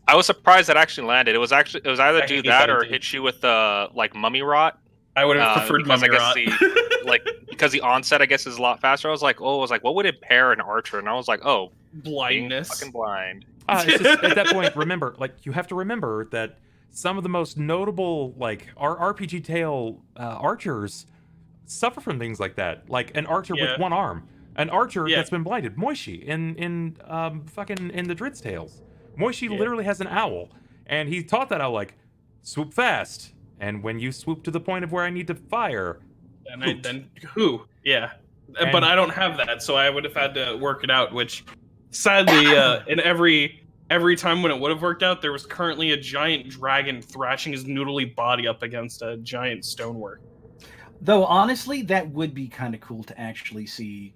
I was surprised that actually landed. It was either do that or hit you with the like mummy rot. I would have preferred mummy rot. Because the onset I guess is a lot faster. I was like, what would impair an archer? And I was like, oh, blindness, fucking blind. It's just, at that point, remember, you have to remember that some of the most notable our RPG tale archers suffer from things like that, like an archer with one arm, an archer that's been blinded. Moishi in the Drit's Tales, Moishi literally has an owl, and he taught that owl like swoop fast, and when you swoop to the point of where I need to fire, but I don't have that, so I would have had to work it out. Which sadly, in every time when it would have worked out, there was currently a giant dragon thrashing his noodly body up against a giant stonework. Though, honestly, that would be kind of cool to actually see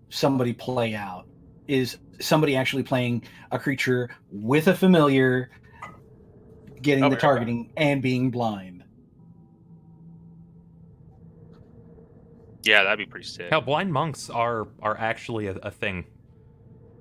somebody play out. Is somebody actually playing a creature with a familiar, getting the targeting, and being blind. Yeah, that'd be pretty sick. Hell, blind monks are actually a thing.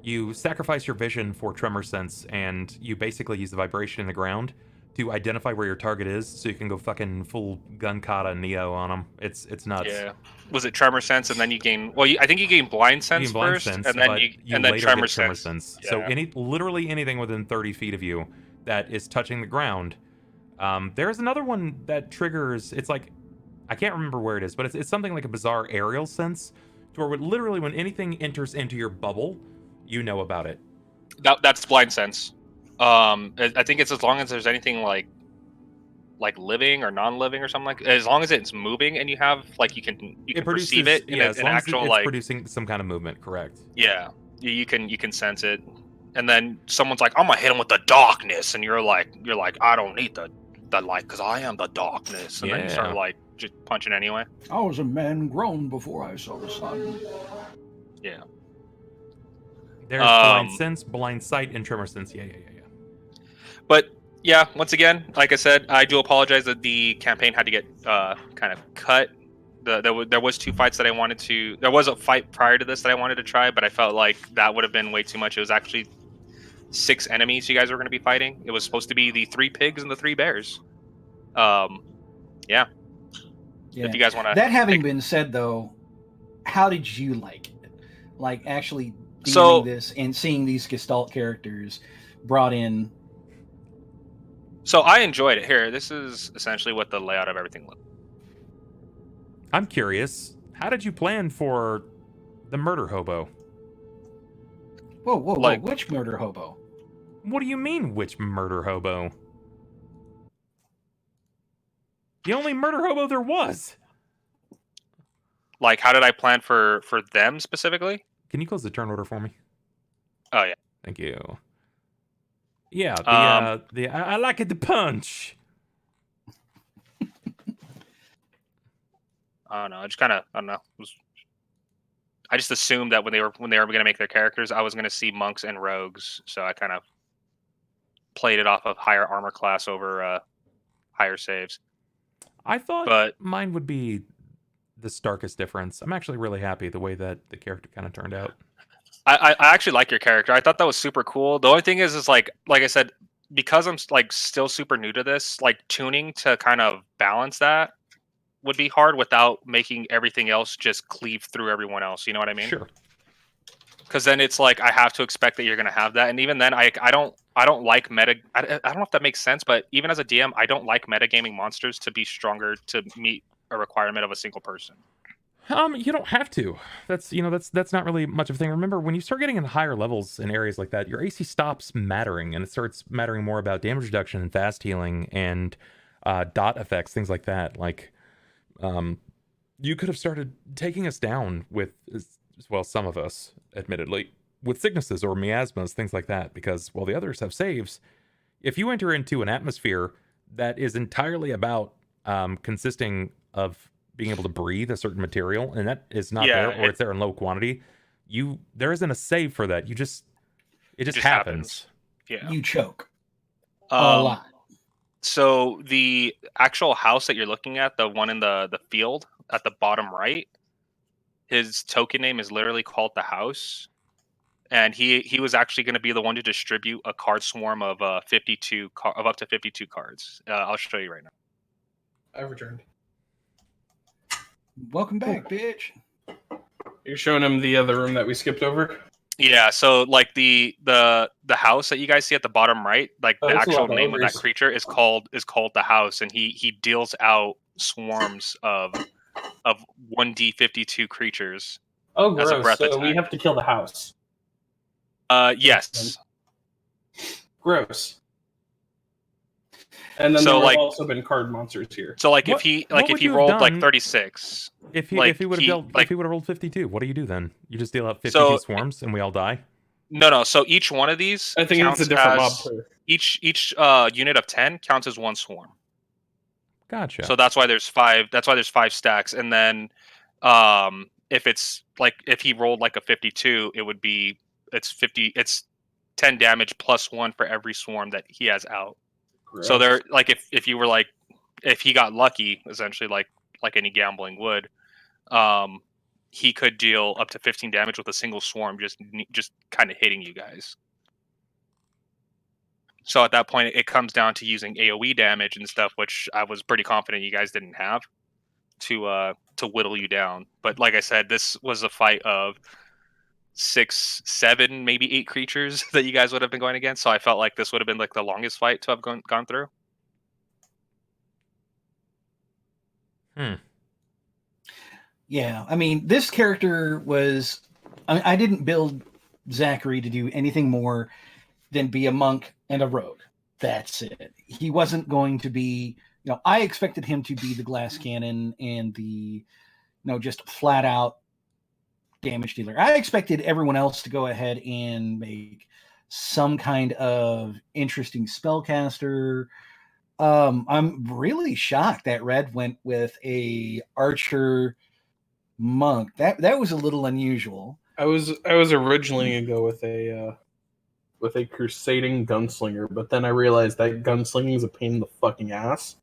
You sacrifice your vision for tremor sense, and you basically use the vibration in the ground to identify where your target is, so you can go fucking full gun kata Neo on them. It's nuts. Yeah. Was it tremor sense, and then you gain? Well, I think you gain blind sense first, and then tremor sense. Yeah. So literally anything within 30 feet of you that is touching the ground. There's another one that triggers. It's like, I can't remember where it is, but it's something like a bizarre aerial sense, to where literally when anything enters into your bubble, you know about it. That's blind sense. I think it's as long as there's anything like living or non-living or something as long as it's moving and you have you can perceive it in an actual it's producing some kind of movement, correct? Yeah, you can sense it, and then someone's like, I'm gonna hit him with the darkness, and you're like I don't need the light because I am the darkness, and then you start just punching anyway. I was a man grown before I saw the sun. Yeah. There's blind sense, blind sight, and tremor sense. Yeah. But yeah, once again, like I said, I do apologize that the campaign had to get kind of cut. There was 2 fights that I wanted to. There was a fight prior to this that I wanted to try, but I felt like that would have been way too much. It was actually 6 enemies you guys were going to be fighting. It was supposed to be the 3 pigs and the 3 bears. Yeah. Yeah. If you guys want to. That having been said, though, how did you like it? Like actually dealing So- this and seeing these Gestalt characters brought in. So I enjoyed it. Here, this is essentially what the layout of everything looked. I'm curious. How did you plan for the murder hobo? Whoa, whoa, Like- whoa! Which murder hobo? What do you mean, which murder hobo? The only murder hobo there was. Like, how did I plan for them specifically? Can you close the turn order for me? Oh yeah. Thank you. Yeah, I like it to punch. I don't know. I just kind of, I don't know. I just assumed that when they were going to make their characters, I was going to see monks and rogues. So I kind of played it off of higher armor class over higher saves. I thought But mine would be the starkest difference. I'm actually really happy the way that the character kind of turned out. I actually like your character. I thought that was super cool. The only thing is like I said, because I'm like still super new to this, like tuning to kind of balance that would be hard without making everything else just cleave through everyone else. You know what I mean? Sure. Because then it's like I have to expect that you're going to have that, and even then, I don't like meta. I don't know if that makes sense, but even as a DM, I don't like metagaming monsters to be stronger to meet a requirement of a single person. You don't have to. That's not really much of a thing. Remember, when you start getting into higher levels in areas like that, your AC stops mattering, and it starts mattering more about damage reduction and fast healing and dot effects, things like that. Like, you could have started taking us down with, well, some of us, admittedly, with sicknesses or miasmas, things like that, because while the others have saves, if you enter into an atmosphere that is entirely about consisting of being able to breathe a certain material, and that is not there, or it's there in low quantity, there isn't a save for that. It just happens. Yeah. You choke a lot. So the actual house that you're looking at, the one in the field at the bottom right, his token name is literally called the House, and he was actually going to be the one to distribute a card swarm of up to 52 cards. I'll show you right now. I've returned. Welcome back, bitch. You're showing him the other room that we skipped over? Yeah, so like the house that you guys see at the bottom right, like the actual name of that creature is called the House, and he deals out swarms of 1d52 creatures. Oh, as a gross. breath So attack. we have to kill the house. Yes. Gross. And then So, there like- have also been card monsters here. So like What- if he what if would he you have rolled like done 36, If he Like, would he- have like- if he would have rolled 52, what do you do then? You just deal out 52 So- swarms and we all die? no. So each one of these I think it's counts a different mob as- player. Each unit of 10 counts as one swarm. Gotcha. So that's why there's 5. That's why there's 5 stacks, and then if it's like if he rolled like a 52, it would be it's 50. It's 10 damage plus 1 for every swarm that he has out. So they're like if you were like if he got lucky, essentially like any gambling would, he could deal up to 15 damage with a single swarm just kind of hitting you guys. So at that point, it comes down to using AOE damage and stuff, which I was pretty confident you guys didn't have to whittle you down. But like I said, this was a fight of 6, 7, maybe 8 creatures that you guys would have been going against. So I felt like this would have been like the longest fight to have gone through. Yeah, I mean, this character was. I didn't build Zachary to do anything more than be a monk and a rogue. That's it. He wasn't going to be. I expected him to be the glass cannon and the, just flat out damage dealer. I expected everyone else to go ahead and make some kind of interesting spellcaster. I'm really shocked that Red went with a archer monk. That was a little unusual. I was originally gonna go with a crusading gunslinger, but then I realized that gunslinging is a pain in the fucking ass.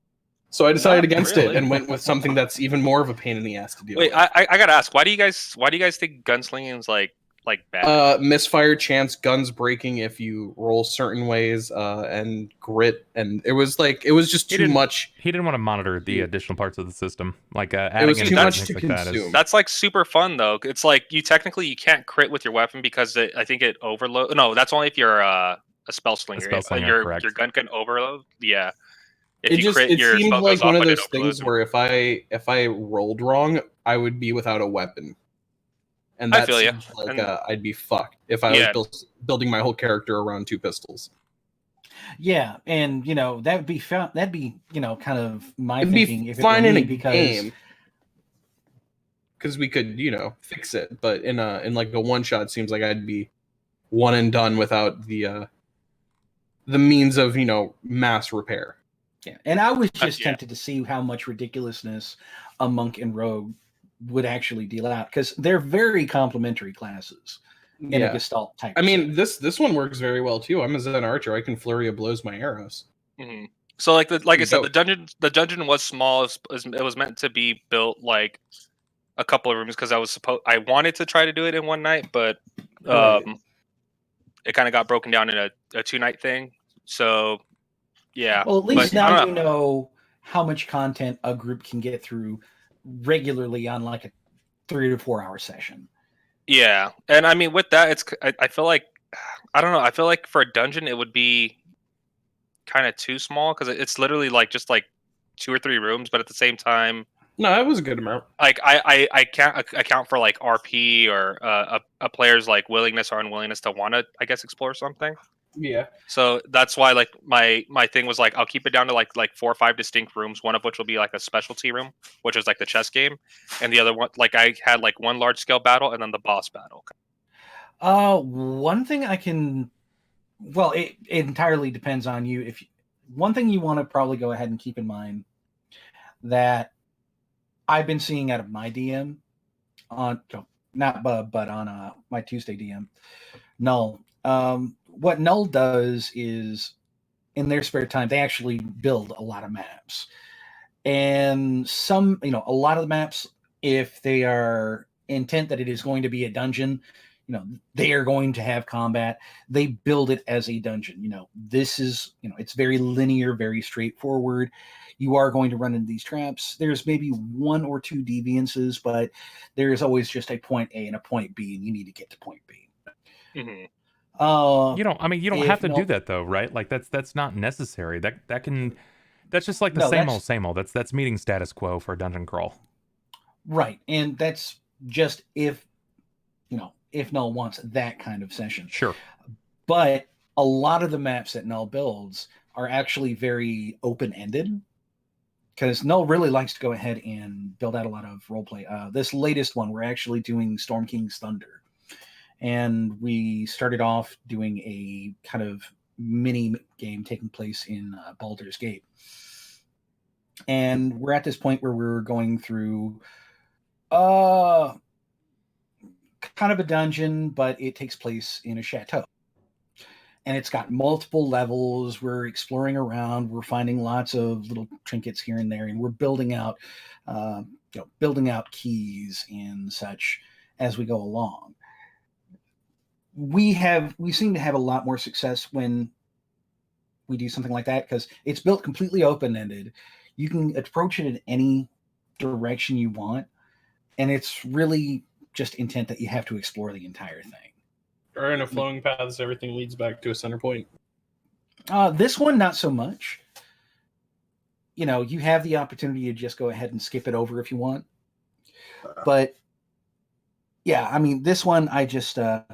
So I decided against it and went with something that's even more of a pain in the ass to deal Wait, with. I gotta ask, why do you guys think gunslinging is like like bad? Misfire chance, guns breaking if you roll certain ways, and grit, and it was just He too didn't- much. He didn't want to monitor the additional parts of the system, like It adding was in too things much to like that is- consume. That's like super fun though. It's like you can't crit with your weapon because I think it overload. No, that's only if you're a spell slinger. spell slinger, your correct. gun can overload. Yeah. If you crit, It your seemed spell like goes one off, of but it those overloads. things where if I rolled wrong, I would be without a weapon, and I that feel ya. seems like And- I'd be fucked if I Yeah. was building my whole character around 2 pistols. Yeah, and that'd be kind of my It'd thinking be if it fine were in me a game because we could fix it, but in like a one shot, seems like I'd be one and done without the means of mass repair. Yeah, and I was just Yeah. tempted to see how much ridiculousness a monk and rogue would actually deal out because they're very complementary classes in a Yeah, Gestalt type. I mean this one works very well too. I'm a Zen archer. I can flurry of blows my arrows. Mhm. So like I said, Goat. the dungeon was small. It was meant to be built like a couple of rooms because I wanted to try to do it in one night, but Right. it kind of got broken down in a 2-night thing. So yeah. well, at least but I now don't you know how much content a group can get through regularly on like a 3 to 4 hour session. Yeah, and I mean with that, I feel like I don't know. I feel like for a dungeon it would be kind of too small because it's literally like just like 2 or 3 rooms, but at the same time, No, that was a good amount. like I can't account for like RP or a player's like willingness or unwillingness to want to explore something. Yeah. So that's why like my thing was like I'll keep it down to like 4 or 5 distinct rooms, one of which will be like a specialty room, which is like the chess game, and the other one like I had like one large scale battle and then the boss battle. One thing it entirely depends on you. One thing you want to probably go ahead and keep in mind that I've been seeing out of my DM on not Bub, but on my Tuesday DM, Null. What Null does is in their spare time they actually build a lot of maps, and a lot of the maps, if they are intent that it is going to be a dungeon, they are going to have combat. They build it as a dungeon. This is it's very linear, very straightforward. You are going to run into these traps. There's maybe 1 or 2 deviances, but there's always just a point A and a point B, and you need to get to point B. Mm-hmm. You don't have to do that though, right? Like that's not necessary. That's just like the same old. That's meeting status quo for a dungeon crawl. Right. And that's just if Null wants that kind of session. Sure. But a lot of the maps that Null builds are actually very open-ended because Null really likes to go ahead and build out a lot of roleplay. This latest one, we're actually doing Storm King's Thunder. And we started off doing a kind of mini game taking place in Baldur's Gate. And we're at this point where we're going through kind of a dungeon, but it takes place in a chateau. And it's got multiple levels. We're exploring around. We're finding lots of little trinkets here and there, and we're building out keys and such as we go along. We seem to have a lot more success when we do something like that because it's built completely open-ended. You can approach it in any direction you want, and it's really just intent that you have to explore the entire thing. Or in a flowing path, so everything leads back to a center point. This one, not so much. You have the opportunity to just go ahead and skip it over if you want. But yeah, I mean, this one, I just, for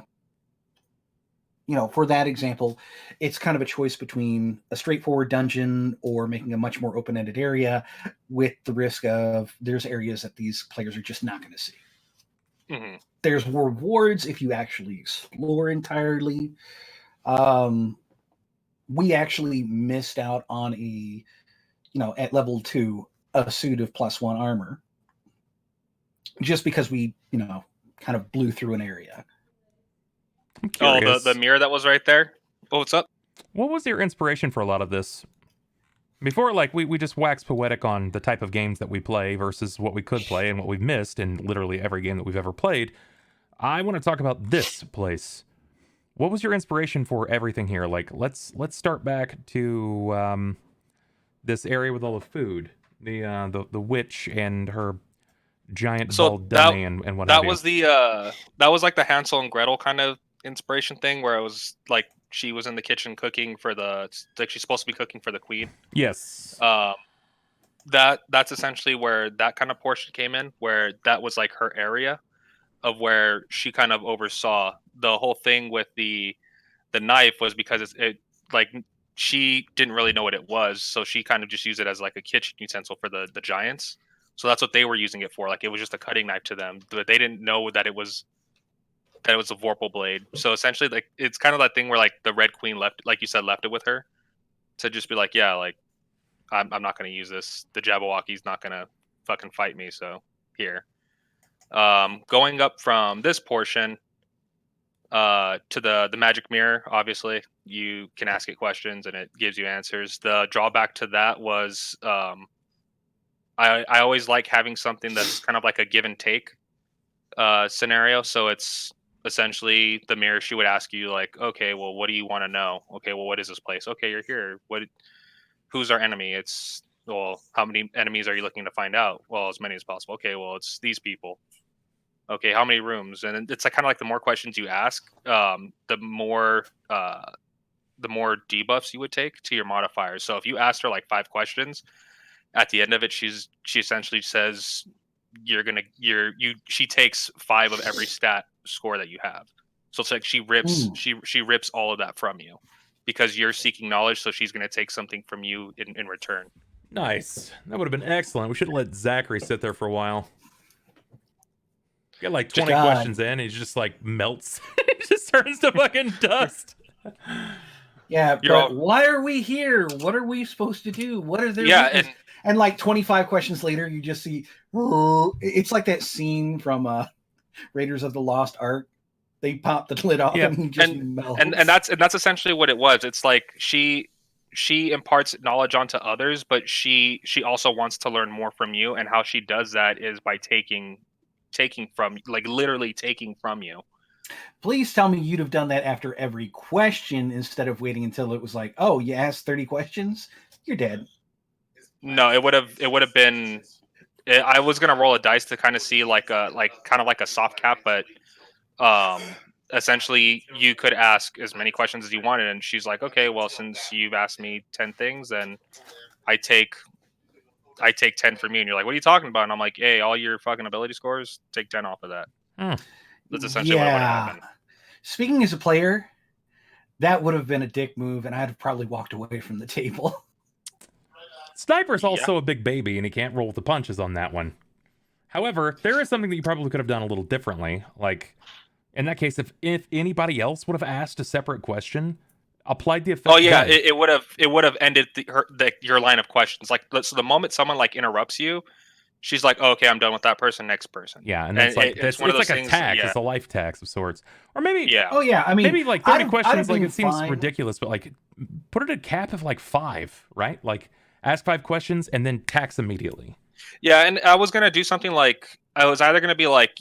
that example, it's kind of a choice between a straightforward dungeon or making a much more open-ended area with the risk of there's areas that these players are just not going to see. Mm-hmm. There's rewards if you actually explore entirely. We actually missed out on at level 2, a suit of +1 armor. Just because we, kind of blew through an area. Oh, the mirror that was right there. Oh, what's up? What was your inspiration for a lot of this? Before, like, we just wax poetic on the type of games that we play versus what we could play and what we've missed in literally every game that we've ever played. I want to talk about this place. What was your inspiration for everything here? Like, let's start back to this area with all the food. The witch and her giant bald dummy and what have that you. was that was like the Hansel and Gretel kind of inspiration thing, where it was like she was in the kitchen cooking for like she's supposed to be cooking for the queen. Yes. That's essentially where that kind of portion came in, where that was like her area of where she kind of oversaw the whole thing with the knife, was because it like she didn't really know what it was, so she kind of just used it as like a kitchen utensil for the giants. So that's what they were using it for. Like, it was just a cutting knife to them, but they didn't know that it was a Vorpal blade. So essentially, like, it's kind of that thing where like the Red Queen left, like you said, left it with her to just be like, yeah, like I'm not going to use this. The Jabberwocky's not going to fucking fight me. So here, going up from this portion to the magic mirror, obviously you can ask it questions and it gives you answers. The drawback to that was I always like having something that's kind of like a give and take scenario. So it's essentially the mirror. She would ask you like, okay, well, what do you want to know? Okay, well, what is this place? Okay, you're here. Who's our enemy? It's, well, how many enemies are you looking to find out? Well, as many as possible. Okay, well, it's these people. Okay, how many rooms? And it's like kind of like the more questions you ask, the more debuffs you would take to your modifiers. So if you asked her like 5 questions, at the end of it, she essentially says she takes 5 of every stat score that you have. So it's like she rips all of that from you because you're seeking knowledge. So she's going to take something from you in return. Nice. That would have been excellent. We should have let Zachary sit there for a while. Get like 20 questions in, and he just like melts. He just turns to fucking dust. Yeah, but why are we here? What are we supposed to do? What are their and like 25 questions later, you just see it's like that scene from Raiders of the Lost Ark. They pop the lid off and he just melts. And that's essentially what it was. It's like she imparts knowledge onto others, but she also wants to learn more from you, and how she does that is by taking from, like, literally taking from you. Please tell me you'd have done that after every question instead of waiting until it was like, oh, you asked 30 questions, you're dead. No, it would have been. I was gonna roll a dice to kind of see like a soft cap, but essentially you could ask as many questions as you wanted, and she's like, okay, well, since you've asked me 10 things, then I take 10 from you. And you're like, what are you talking about? And I'm like, hey, all your fucking ability scores, take 10 off of that. That's essentially what would have happened. Speaking as a player, that would have been a dick move, and I'd have probably walked away from the table. Sniper's also a big baby, and he can't roll with the punches on that one. However, there is something that you probably could have done a little differently. Like, in that case, if anybody else would have asked a separate question, applied the effect. Oh yeah, it would have ended your line of questions. Like, so the moment someone like interrupts you, she's like, oh, okay, I'm done with that person. Next person. Yeah, and it's like it's like a tax. Yeah. It's a life tax of sorts, or maybe. Yeah. Oh yeah, I mean, maybe like 30 questions. Like, it seems ridiculous, but like, put it at a cap of like 5, right? Like, ask 5 questions and then tax immediately. Yeah, and I was gonna do something like, I was either gonna be like,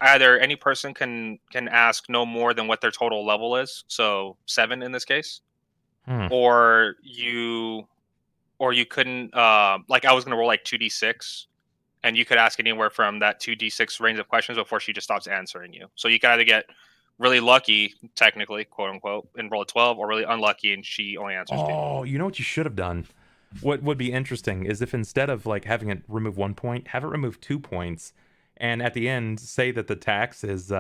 either any person can ask no more than what their total level is, so 7 in this case, or you couldn't. Like, I was gonna roll like 2d6, and you could ask anywhere from that 2d6 range of questions before she just stops answering you. So you could either get really lucky, technically, quote unquote, and roll a 12, or really unlucky and she only answers 2. Oh, you know what you should have done? What would be interesting is if instead of like having it remove 1 point, have it remove 2 points, and at the end say that the tax is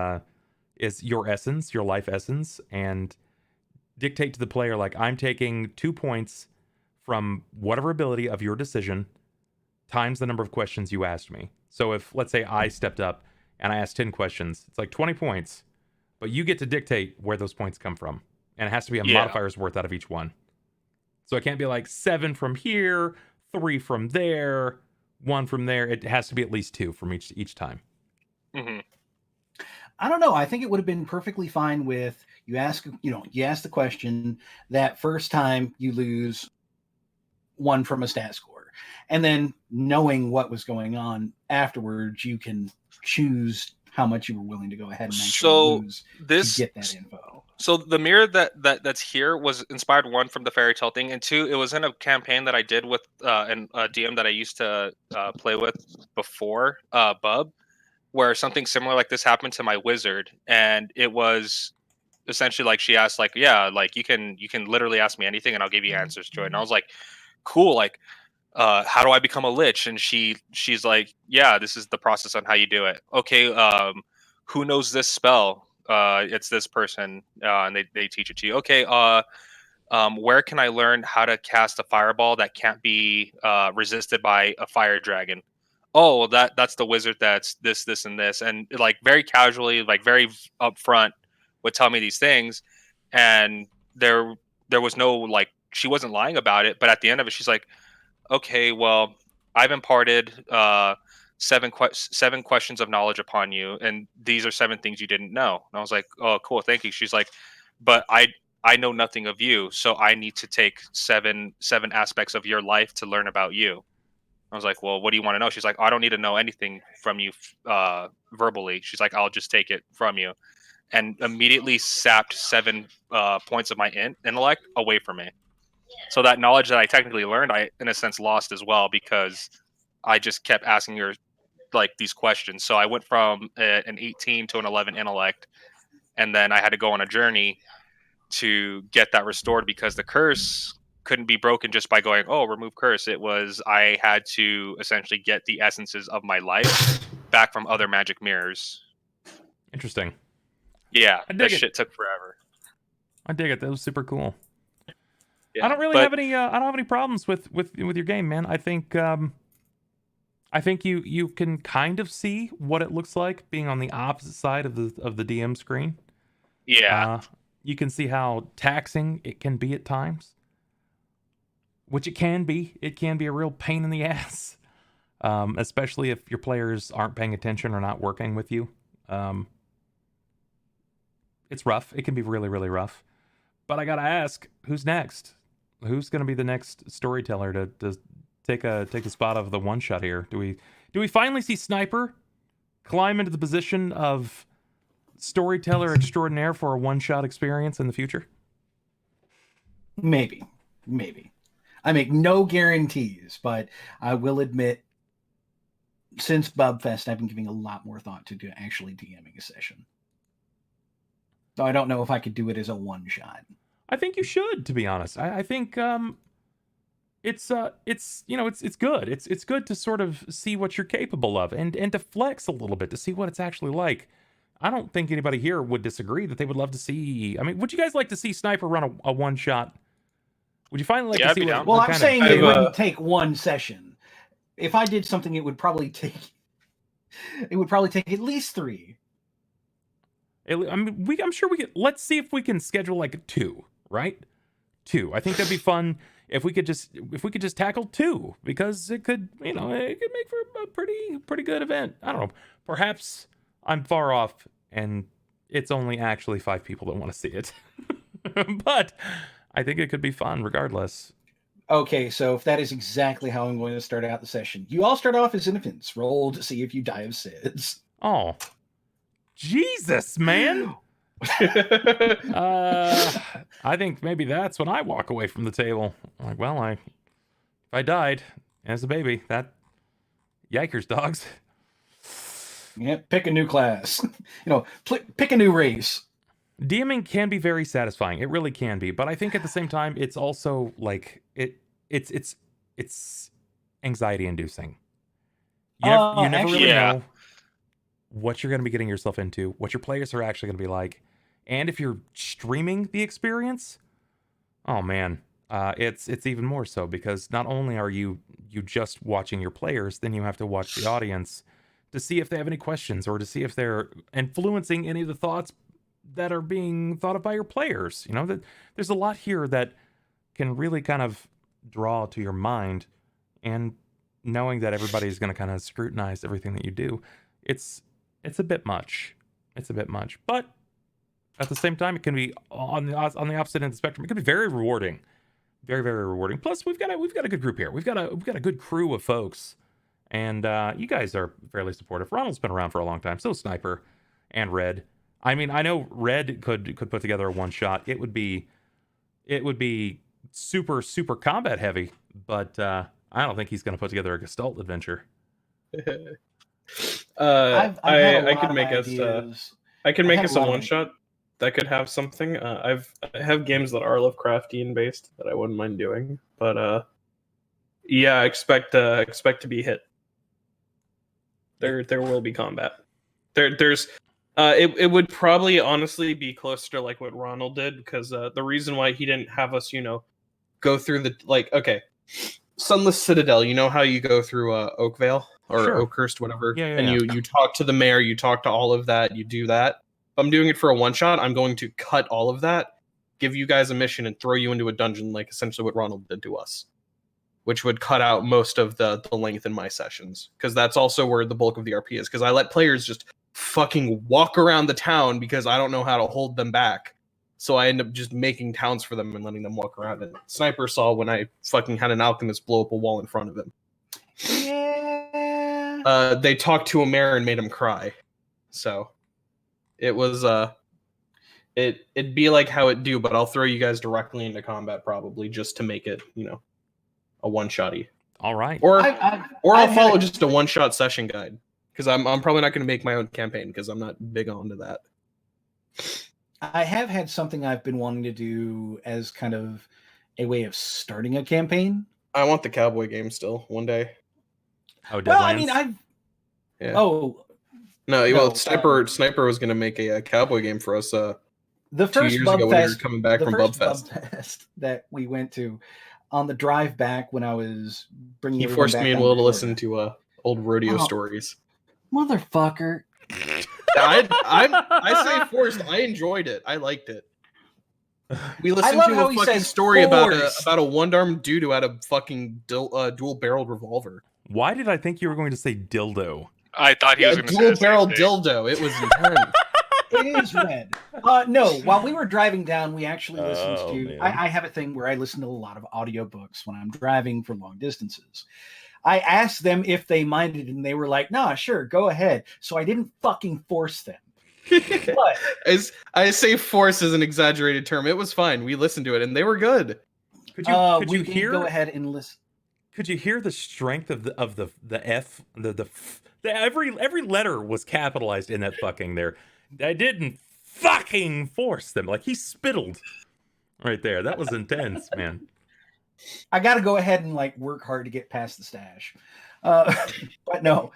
your essence, your life essence, and dictate to the player like, I'm taking 2 points from whatever ability of your decision times the number of questions you asked me. So if, let's say, I stepped up and I asked 10 questions, it's like 20 points, but you get to dictate where those points come from, and it has to be a modifier's worth out of each one. So it can't be like 7 from here, 3 from there, 1 from there. It has to be at least 2 from each time. Mm-hmm. I don't know. I think it would have been perfectly fine with you ask the question. That first time you lose 1 from a stat score, and then knowing what was going on afterwards, you can choose how much you were willing to go ahead and actually So lose this to get that info. So the mirror that's here was inspired, one, from the fairy tale thing, and two, it was in a campaign that I did with a DM that I used to play with before, Bub, where something similar like this happened to my wizard, and it was essentially like she asked, like, yeah, like you can literally ask me anything and I'll give you answers to it. And I was like, cool, like how do I become a lich? And she's like, yeah, this is the process on how you do it. Okay, who knows this spell? It's this person, and they teach it to you. Okay, where can I learn how to cast a fireball that can't be resisted by a fire dragon? Oh, well, that's the wizard that's this and this, and like very casually, like very upfront, would tell me these things, and there was no, like, she wasn't lying about it, but at the end of it, she's like, okay, well, I've imparted seven questions of knowledge upon you, and these are 7 things you didn't know. And I was like, oh, cool, thank you. She's like, but I know nothing of you, so I need to take seven aspects of your life to learn about you. I was like, well, what do you want to know? She's like, I don't need to know anything from you verbally. She's like, I'll just take it from you, and immediately sapped 7 points of my intellect away from me. So that knowledge that I technically learned, I, in a sense, lost as well, because I just kept asking her like these questions. So I went from an 18 to an 11 intellect, and then I had to go on a journey to get that restored, because the curse couldn't be broken just by going, oh, remove curse. It was, I had to essentially get the essences of my life back from other magic mirrors. Interesting. Yeah, that shit took forever. I dig it. That was super cool. Yeah, I don't really have any. I don't have any problems with your game, man. I think you can kind of see what it looks like being on the opposite side of the DM screen. Yeah, you can see how taxing it can be at times, which it can be. It can be a real pain in the ass, especially if your players aren't paying attention or not working with you. It's rough. It can be really, really rough. But I gotta ask, who's next? Who's going to be the next storyteller to take a spot of the one shot here? Do we finally see Sniper climb into the position of storyteller extraordinaire for a one shot experience in the future? Maybe. I make no guarantees, but I will admit, since BubFest, I've been giving a lot more thought to actually DMing a session. So I don't know if I could do it as a one shot. I think you should, to be honest. I think it's good. It's good to sort of see what you're capable of and to flex a little bit to see what it's actually like. I don't think anybody here would disagree that they would love to see. I mean, would you guys like to see Sniper run a one shot? Would you finally like to see what? Well, what I'm saying it wouldn't take one session. If I did something, it would probably take at least 3. I mean, I'm sure we could. Let's see if we can schedule like 2. Right? 2. I think that'd be fun if we could just tackle 2, because it could make for a pretty good event. I don't know. Perhaps I'm far off and it's only actually 5 people that want to see it. But I think it could be fun regardless. Okay, so if that is exactly how I'm going to start out the session, you all start off as infants. Roll to see if you die of SIDS. Oh, Jesus, man. I think maybe that's when I walk away from the table. I'm like, well, if I died as a baby, that yikers, dogs. Yeah, pick a new class. Pick a new race. DMing can be very satisfying. It really can be, but I think at the same time, it's also like it's anxiety inducing. You never really know what you're going to be getting yourself into, what your players are actually going to be like. And if you're streaming the experience, oh man, it's even more so, because not only are you just watching your players, then you have to watch the audience to see if they have any questions or to see if they're influencing any of the thoughts that are being thought of by your players. That there's a lot here that can really kind of draw to your mind, and knowing that everybody's going to kind of scrutinize everything that you do, it's a bit much. It's a bit much, but at the same time, it can be on the opposite end of the spectrum. It can be very rewarding, very, very rewarding. Plus, we've got a good group here. We've got a good crew of folks, and you guys are fairly supportive. Ronald's been around for a long time, so Sniper. and Red. I mean, I know Red could put together a one shot. It would be super combat heavy, but I don't think he's going to put together a Gestalt adventure. I've had a I lot could of make ideas. I can I make had us a a lot of one shot that could have something. I have games that are Lovecraftian based that I wouldn't mind doing, but yeah, expect to be hit. There will be combat. There's it would probably honestly be closer to like what Ronald did, because the reason why he didn't have us, go through the Sunless Citadel. You know how you go through Oakvale or Sure. Oakhurst, whatever, Yeah, and you talk to the mayor, you talk to all of that, you do that. If I'm doing it for a one shot, I'm going to cut all of that, give you guys a mission, and throw you into a dungeon, like essentially what Ronald did to us, which would cut out most of the length in my sessions, because that's also where the bulk of the RP is. Because I let players just fucking walk around the town because I don't know how to hold them back. So I end up just making towns for them and letting them walk around it. Sniper saw when I fucking had an alchemist blow up a wall in front of him. Yeah. They talked to a mayor and made him cry. So it was it'd be like how it do, but I'll throw you guys directly into combat probably just to make it, a one-shotty. All right. Or I'll I've follow had- just a one-shot session guide, because I'm probably not going to make my own campaign because I'm not big onto that. I have had something I've been wanting to do as kind of a way of starting a campaign. I want the cowboy game still one day. Oh, Deadlands. Well, I mean, Yeah. Oh, No, no, well, Sniper was going to make a cowboy game for us. the 2 first years Bub ago when we were Fest, coming back the from first Bubfest. Bub Fest that we went to, on the drive back when I was bringing, He everyone forced back me and down Will to Florida. listen to old rodeo Oh. stories. Motherfucker. I say forced. I enjoyed it. I liked it. We listened love to how a he fucking says story about forced. a one-armed dude who had a fucking dual-barreled revolver. Why did I think you were going to say dildo? I thought he was going to say the same dual-barreled thing. dildo. It was intense. It is red. No, while we were driving down, we actually listened Oh, to. man. I have a thing where I listen to a lot of audiobooks when I'm driving for long distances. I asked them if they minded, and they were like, "Nah, sure, go ahead." So I didn't fucking force them. But As I say, force is an exaggerated term. It was fine. We listened to it, and they were good. Could you we did hear? go ahead and listen. Could you hear the strength of the F? Every letter was capitalized in that fucking there. I didn't fucking force them. Like he spittled right there. That was intense, man. I got to go ahead and like work hard to get past the stash. But no,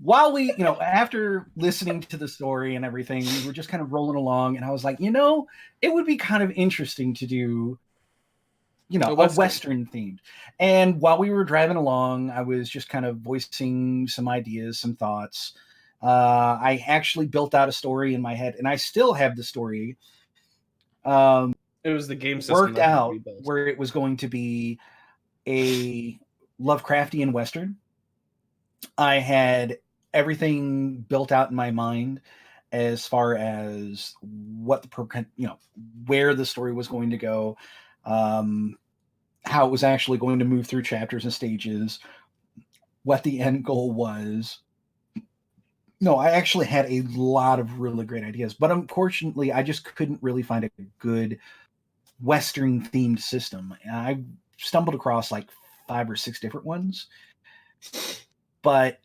while we, after listening to the story and everything, we were just kind of rolling along, and I was like, it would be kind of interesting to do, a Western themed. And while we were driving along, I was just kind of voicing some ideas, some thoughts. I actually built out a story in my head, and I still have the story. It was the game system Worked that had to out be built. where it was going to be a Lovecraftian Western. I had everything built out in my mind as far as what where the story was going to go, how it was actually going to move through chapters and stages, what the end goal was. No, I actually had a lot of really great ideas, but unfortunately, I just couldn't really find a good Western themed system. And I stumbled across like 5 or 6 different ones, but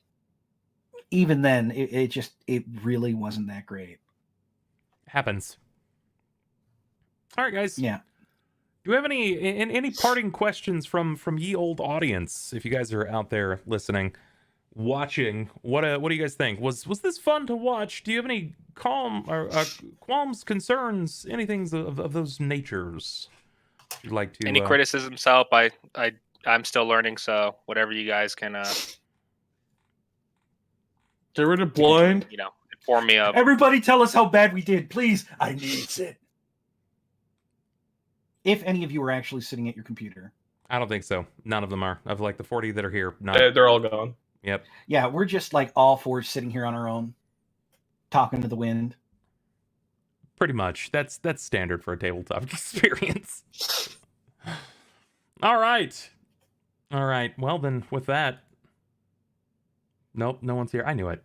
even then, it really wasn't that great. Happens. All right, guys. Yeah. Do we have any parting questions from ye old audience? If you guys are out there listening, watching, what do you guys think? Was this fun to watch? Do you have any qualms, concerns, anything of those natures you'd like to? Any criticisms help. I'm still learning, so whatever you guys can Get rid of blind. inform me of. Everybody tell us how bad we did, please. I need it. If any of you are actually sitting at your computer. I don't think so. None of them are. Of like the 40 that are here, not. They're all gone. Yep. Yeah, we're just like all 4 sitting here on our own, talking to the wind. Pretty much. That's standard for a tabletop experience. All right. Well then, with that. Nope, no one's here. I knew it.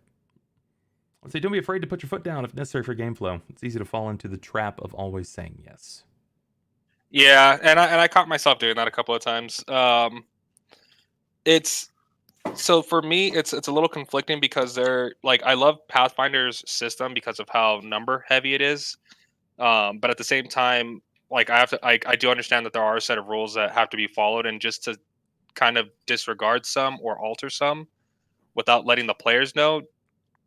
I'll say, don't be afraid to put your foot down if necessary for game flow. It's easy to fall into the trap of always saying yes. Yeah, and I caught myself doing that a couple of times. It's so for me, it's a little conflicting because they're like I love Pathfinder's system because of how number heavy it is, but at the same time, like I have to, I do understand that there are a set of rules that have to be followed, and just to kind of disregard some or alter some without letting the players know,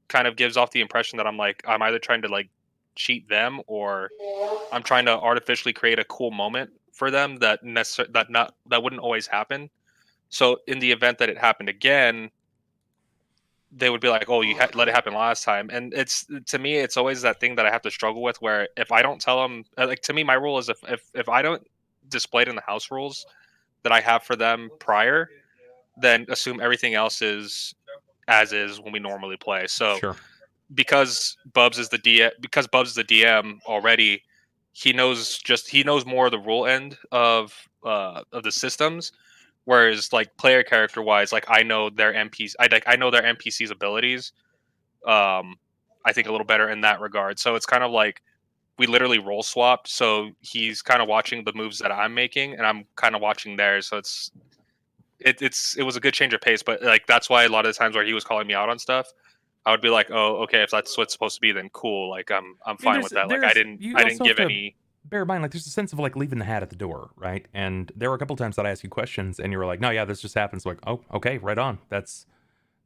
kind of gives off the impression that I'm either trying to like cheat them or I'm trying to artificially create a cool moment for them that that wouldn't always happen. So in the event that it happened again, they would be like, "Oh, you let it happen last time." And it's to me, it's always that thing that I have to struggle with. Where if I don't tell them, like to me, my rule is if I don't display it in the house rules that I have for them prior, then assume everything else is as is when we normally play. So Sure. because Bubs is the DM already, he knows more of the rule end of the systems. Whereas like player character wise, like I know their NPCs, I know their NPCs abilities. I think a little better in that regard. So it's kind of like we literally role swapped. So he's kind of watching the moves that I'm making, and I'm kind of watching theirs. So it was a good change of pace. But like that's why a lot of the times where he was calling me out on stuff, I would be like, oh, okay, if that's what's supposed to be, then cool. Like I'm fine with that. Like I didn't give any. Bear in mind, like, there's a sense of like leaving the hat at the door, right? And there were a couple times that I asked you questions, and you were like, "No, yeah, this just happens." Like, oh, okay, right on. That's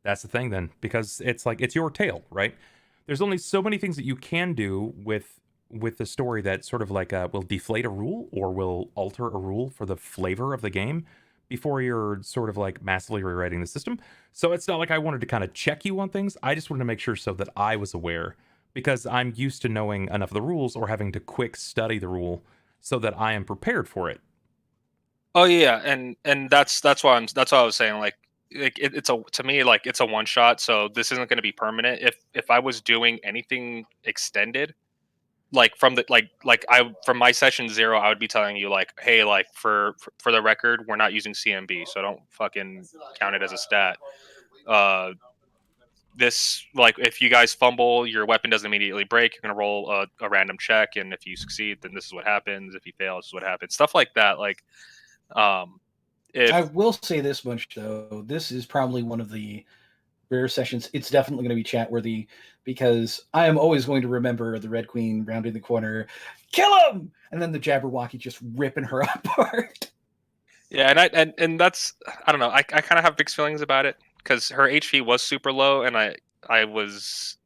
the thing then, because it's like it's your tale, right? There's only so many things that you can do with the story that sort of like will deflate a rule or will alter a rule for the flavor of the game before you're sort of like massively rewriting the system. So it's not like I wanted to kind of check you on things. I just wanted to make sure so that I was aware, because I'm used to knowing enough of the rules or having to quick study the rule so that I am prepared for it. Oh yeah, and that's why I was saying like it's a to me like it's a one shot. So this isn't going to be permanent. If I was doing anything extended, like from the like I from my session 0, I would be telling you like, hey, like for the record, we're not using CMB, so don't fucking count it as a stat. This like if you guys fumble, your weapon doesn't immediately break. You're gonna roll a random check, and if you succeed, then this is what happens. If you fail, this is what happens. Stuff like that. Like, if I will say this much though, this is probably one of the rare sessions. It's definitely going to be chat worthy because I am always going to remember the Red Queen rounding the corner, kill him, and then the Jabberwocky just ripping her apart. Yeah, and that's I don't know. I kind of have mixed feelings about it because her HP was super low, and I was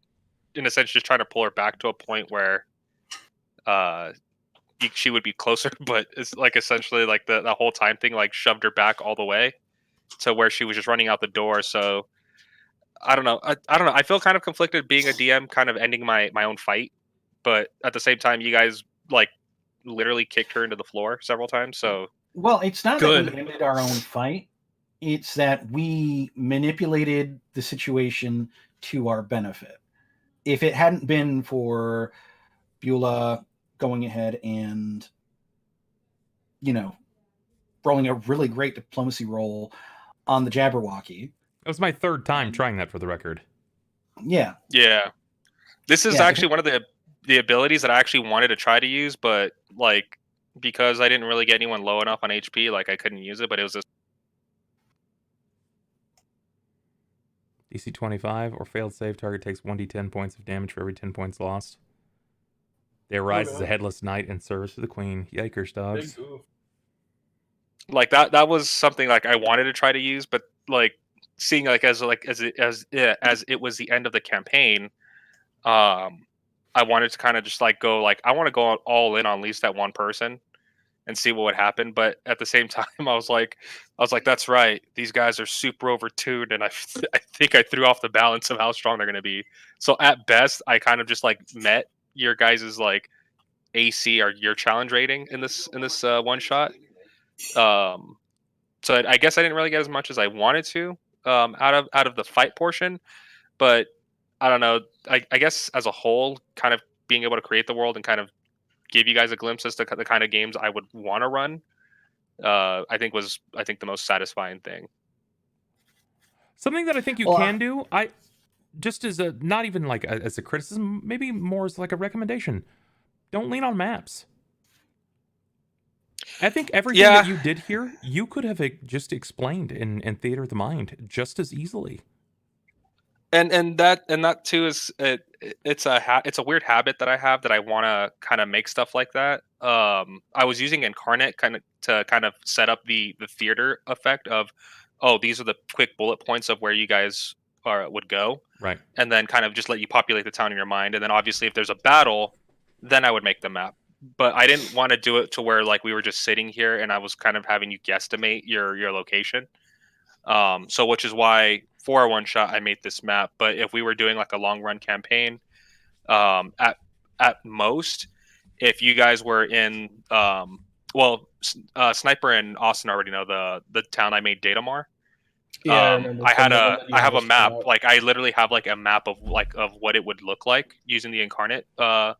in a sense just trying to pull her back to a point where she would be closer, but it's like essentially like the whole time thing like shoved her back all the way to where she was just running out the door. So I don't know. I don't know. I feel kind of conflicted being a DM, kind of ending my own fight, but at the same time, you guys like literally kicked her into the floor several times. So well, it's not Good. that we ended our own fight. It's that we manipulated the situation to our benefit. If it hadn't been for Buela going ahead and, rolling a really great diplomacy roll on the Jabberwocky. It was my third time trying that, for the record. Yeah. yeah, this is Yeah. actually one of the abilities that I actually wanted to try to use, but like because I didn't really get anyone low enough on HP, like I couldn't use it. But it was just DC 25 or failed save, target takes 1d10 points of damage for every 10 points lost. They arise as a headless knight and serves for the queen. Yikers, dogs. like that was something like I wanted to try to use, but like seeing like as it was the end of the campaign, I wanted to kind of just like go like I want to go all in on at least that one person and see what would happen. But at the same time, I was like, that's right. These guys are super overtuned, and I think I threw off the balance of how strong they're going to be. So at best, I kind of just like met your guys's like AC or your challenge rating in this one shot. So I guess I didn't really get as much as I wanted to out of the fight portion, but I don't know. I guess as a whole, kind of being able to create the world and kind of give you guys a glimpse as to the kind of games I would want to run, I think the most satisfying thing. Something that I think you Well, can do, just as a not even like as a criticism, maybe more as like a recommendation. Don't lean on maps. I think everything that you did here, you could have just explained in Theater of the Mind just as easily. And that too is it's a weird habit that I have, that I want to kind of make stuff like that. I was using Incarnate to set up the theater effect of, oh, these are the quick bullet points of where you guys would go, right? And then kind of just let you populate the town in your mind, and then obviously if there's a battle, then I would make the map. But I didn't want to do it to where like we were just sitting here and I was kind of having you guesstimate your location. So which is why for a one shot I made this map. But if we were doing like a long run campaign, at most, if you guys were in Sniper and Austin already know the town I made, Datamar. Yeah, I have a map. Like I literally have like a map of what it would look like using the Incarnate map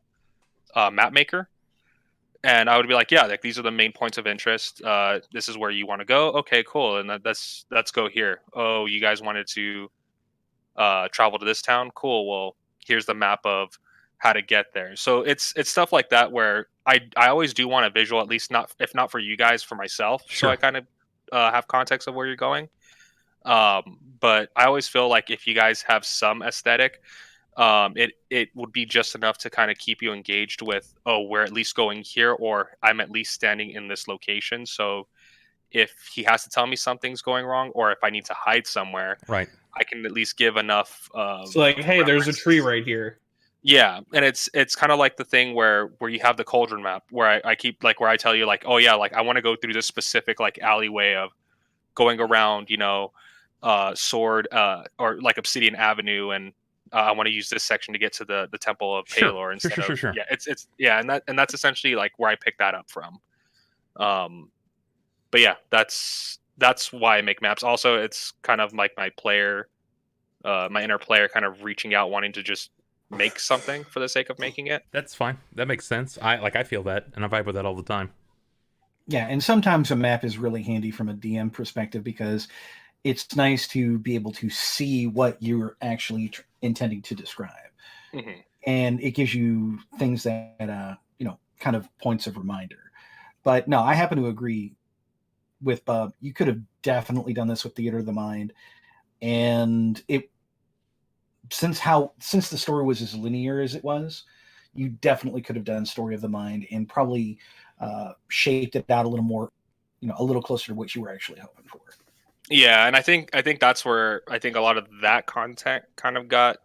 maker. And I would be like, yeah, like these are the main points of interest. This is where you want to go. Okay, cool. And let's go here. Oh, you guys wanted to travel to this town. Cool. Well, here's the map of how to get there. So it's stuff like that where I always do want a visual, at least not if not for you guys, for myself. Sure. So I kind of have context of where you're going. But I always feel like if you guys have some aesthetic, it would be just enough to kind of keep you engaged with, oh, we're at least going here, or I'm at least standing in this location. So if he has to tell me something's going wrong, or if I need to hide somewhere, right, I can at least give enough. It's like, hey, there's a tree right here. Yeah, and it's kind of like the thing where you have the cauldron map, where I keep like where I tell you like, oh yeah, like I want to go through this specific like alleyway of going around, Sword or like Obsidian Avenue, and I want to use this section to get to the Temple of Palor instead of sure. Yeah, it's yeah, and that's essentially like where I picked that up from. But yeah, that's why I make maps. Also, it's kind of like my inner player kind of reaching out, wanting to just make something for the sake of making it. That's fine. That makes sense. I feel that, and I vibe with that all the time. Yeah, and sometimes a map is really handy from a DM perspective because it's nice to be able to see what you're actually intending to describe. Mm-hmm. And it gives you things that, kind of points of reminder. But no, I happen to agree with Bub. You could have definitely done this with Theater of the Mind. And since the story was as linear as it was, you definitely could have done Story of the Mind and probably shaped it out a little more, a little closer to what you were actually hoping for. Yeah, and I think that's where I think a lot of that content kind of got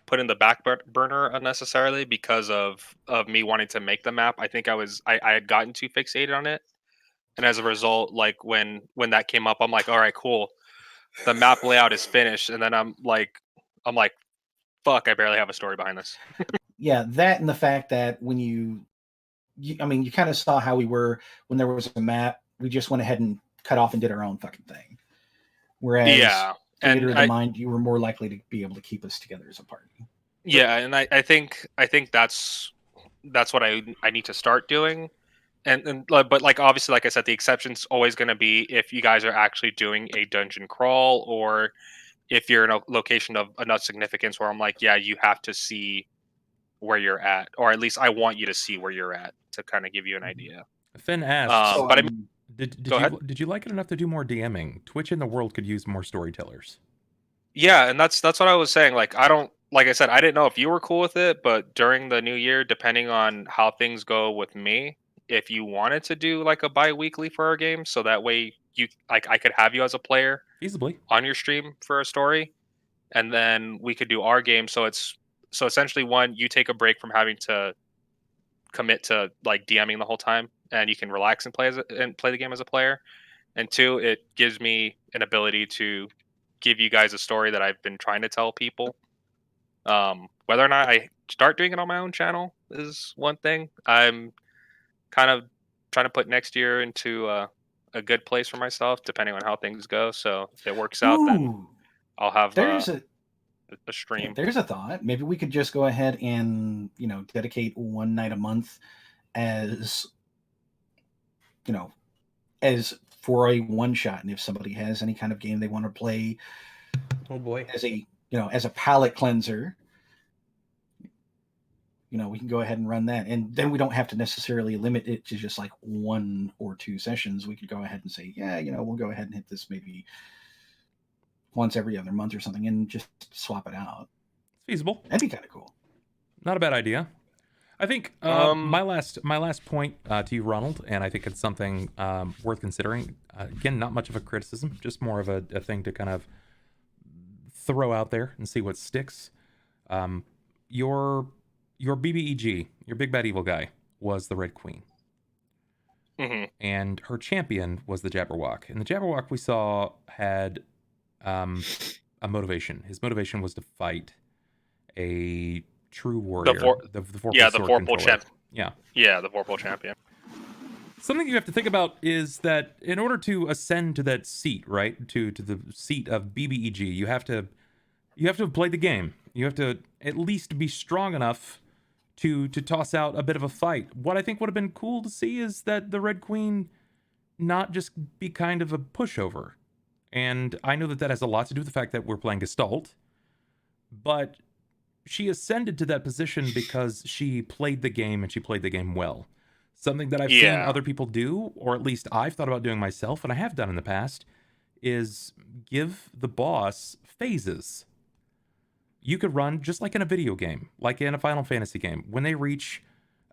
put in the back burner unnecessarily because of me wanting to make the map. I think I had gotten too fixated on it, and as a result, like when that came up, I'm like, all right, cool, the map layout is finished, and then I'm like, fuck, I barely have a story behind this. Yeah, that and the fact that when you kind of saw how we were when there was a map, we just went ahead and cut off and did our own fucking thing. Whereas Theater of the Mind, you were more likely to be able to keep us together as a party. Yeah, and I think that's what I need to start doing. And but like obviously, like I said, the exception's always going to be if you guys are actually doing a dungeon crawl, or if you're in a location of enough significance where I'm like, yeah, you have to see where you're at, or at least I want you to see where you're at to kind of give you an idea. Finn asks, but I mean, did you like it enough to do more DMing? Twitch in the world could use more storytellers. Yeah, and that's what I was saying. Like like I said, I didn't know if you were cool with it, but during the new year, depending on how things go with me, if you wanted to do like a bi-weekly for our game, so that way I could have you as a player feasibly on your stream for a story, and then we could do our game. So essentially, one, you take a break from having to commit to like DMing the whole time, and you can relax and play the game as a player. And two, it gives me an ability to give you guys a story that I've been trying to tell people. Whether or not I start doing it on my own channel is one thing. I'm kind of trying to put next year into a good place for myself, depending on how things go. So if it works out, then I'll have a stream. Yeah, there's a thought. Maybe we could just go ahead and dedicate one night a month as as for a one shot. And if somebody has any kind of game they want to play, oh boy, as a as a palate cleanser, we can go ahead and run that. And then we don't have to necessarily limit it to just like 1 or 2 sessions. We could go ahead and say, yeah, we'll go ahead and hit this maybe once every other month or something and just swap it out. It's feasible. That'd be kind of cool. Not a bad idea. I think my last point to you, Ronald, and I think it's something worth considering. Again, not much of a criticism, just more of a thing to kind of throw out there and see what sticks. Your BBEG, your big bad evil guy, was the Red Queen. Mm-hmm. And her champion was the Jabberwock. And the Jabberwock we saw had a motivation. His motivation was to fight a true warrior. The Vorpal champion. Yeah. Yeah, the Vorpal champion. Something you have to think about is that in order to ascend to that seat, right, to the seat of BBEG, you have to have played the game. You have to at least be strong enough to toss out a bit of a fight. What I think would have been cool to see is that the Red Queen not just be kind of a pushover. And I know that has a lot to do with the fact that we're playing Gestalt, but she ascended to that position because she played the game and she played the game well. Something that I've seen other people do, or at least I've thought about doing myself, and I have done in the past, is give the boss phases. You could run just like in a video game, like in a Final Fantasy game. When they reach,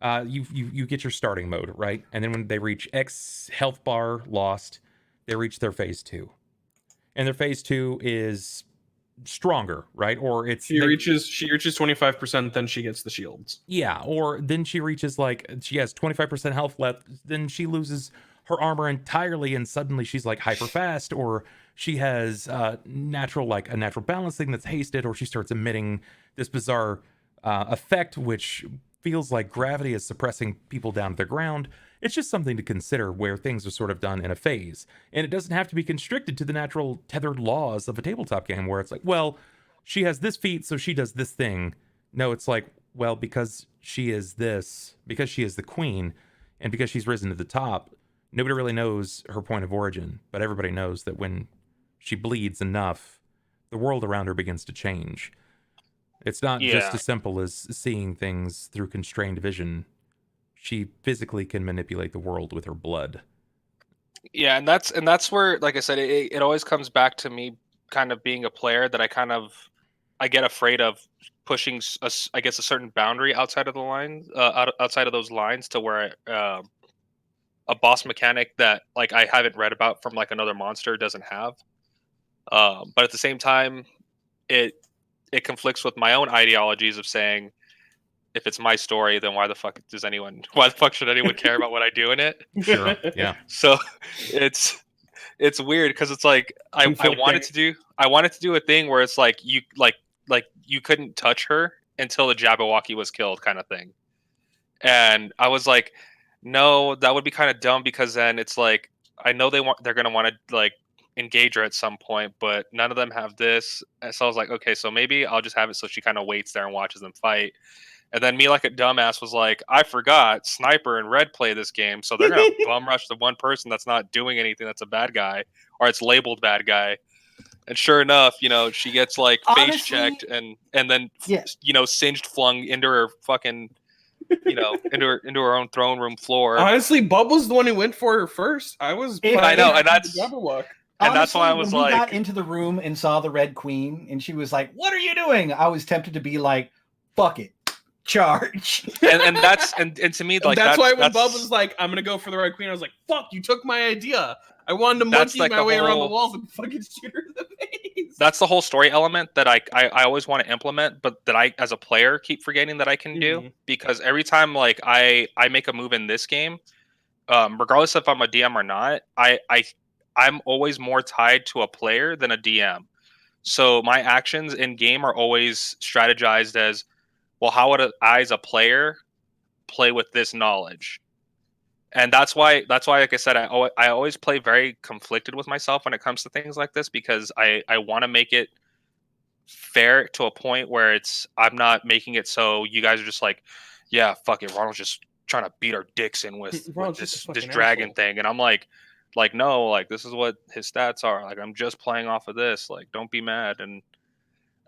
you get your starting mode, right? And then when they reach X health bar lost, they reach their phase 2. And their phase 2 is stronger, right? Or she reaches 25%, then she gets the shields. Yeah, or then she reaches she has 25% health left, then she loses her armor entirely and suddenly she's like hyper fast, or she has a natural balance thing that's hasted, or she starts emitting this bizarre effect which feels like gravity is suppressing people down to the ground. It's just something to consider where things are sort of done in a phase. And it doesn't have to be constricted to the natural tethered laws of a tabletop game where it's like, well, she has this feat, so she does this thing. No, it's like, well, because she is this, because she is the queen, and because she's risen to the top, nobody really knows her point of origin. But everybody knows that when she bleeds enough, the world around her begins to change. It's not just as simple as seeing things through constrained vision. She physically can manipulate the world with her blood. Yeah, and that's where, like I said, it always comes back to me kind of being a player that I get afraid of pushing a certain boundary outside of the line, outside of those lines, to where a boss mechanic that I haven't read about from another monster doesn't have. But at the same time, it conflicts with my own ideologies of saying, if it's my story, then why the fuck should anyone care about what I do in it? Sure. Yeah. So it's weird because it's like I wanted to do a thing where it's you couldn't touch her until the Jabberwocky was killed, kind of thing. And I was like, no, that would be kind of dumb, because then it's like, I know they're gonna want to engage her at some point, but none of them have this. And so I was like, okay, so maybe I'll just have it so she kind of waits there and watches them fight. And then me, like a dumbass, was like, I forgot Sniper and Red play this game, so they're gonna bum rush the one person that's not doing anything, that's a bad guy, or it's labeled bad guy. And sure enough, she gets face checked and then singed, flung into her fucking into her own throne room floor. Honestly, Bub was the one who went for her first. I know, and that's Jabberwock. And that's why I was when we got into the room and saw the Red Queen, and she was like, "What are you doing?" I was tempted to be like, "Fuck it, charge." and to me, that's why when Bub was like, "I'm gonna go for the Red Queen," I was like, "Fuck, you took my idea. I wanted to monkey my way around the walls and fucking shoot her in the face." That's the whole story element that I always want to implement, but that I, as a player, keep forgetting that I can do, because every time I make a move in this game, regardless if I'm a DM or not, I'm always more tied to a player than a DM. So my actions in game are always strategized as, well, how would I, as a player, play with this knowledge? And that's why, like I said, I always play very conflicted with myself when it comes to things like this, because I want to make it fair to a point where I'm not making it so you guys are just like, yeah, fuck it, Ronald's just trying to beat our dicks in with this dragon thing, and I'm like no, this is what his stats are. I'm just playing off of this. Don't be mad. And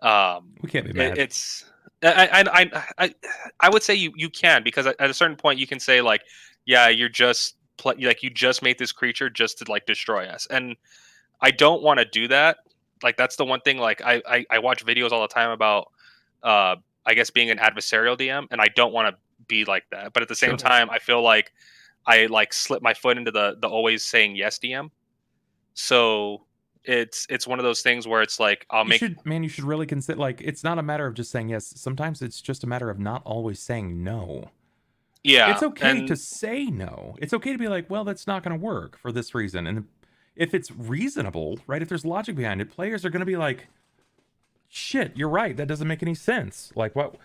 We can't be mad. It's I would say you can, because at a certain point you can say like, yeah, you're just like you just made this creature just to like destroy us, and I don't want to do that. Like that's the one thing. Like I watch videos all the time about I guess being an adversarial DM, and I don't want to be like that. But at the same time, I feel like I like slip my foot into the always saying yes DM. So it's one of those things where it's like You should really consider, like, it's not a matter of just saying yes. Sometimes it's just a matter of not always saying no. Yeah, it's okay to say no. It's okay to be like, well, that's not going to work for this reason. And if it's reasonable, right? If there's logic behind it, players are going to be like, shit, you're right. That doesn't make any sense. Like, what?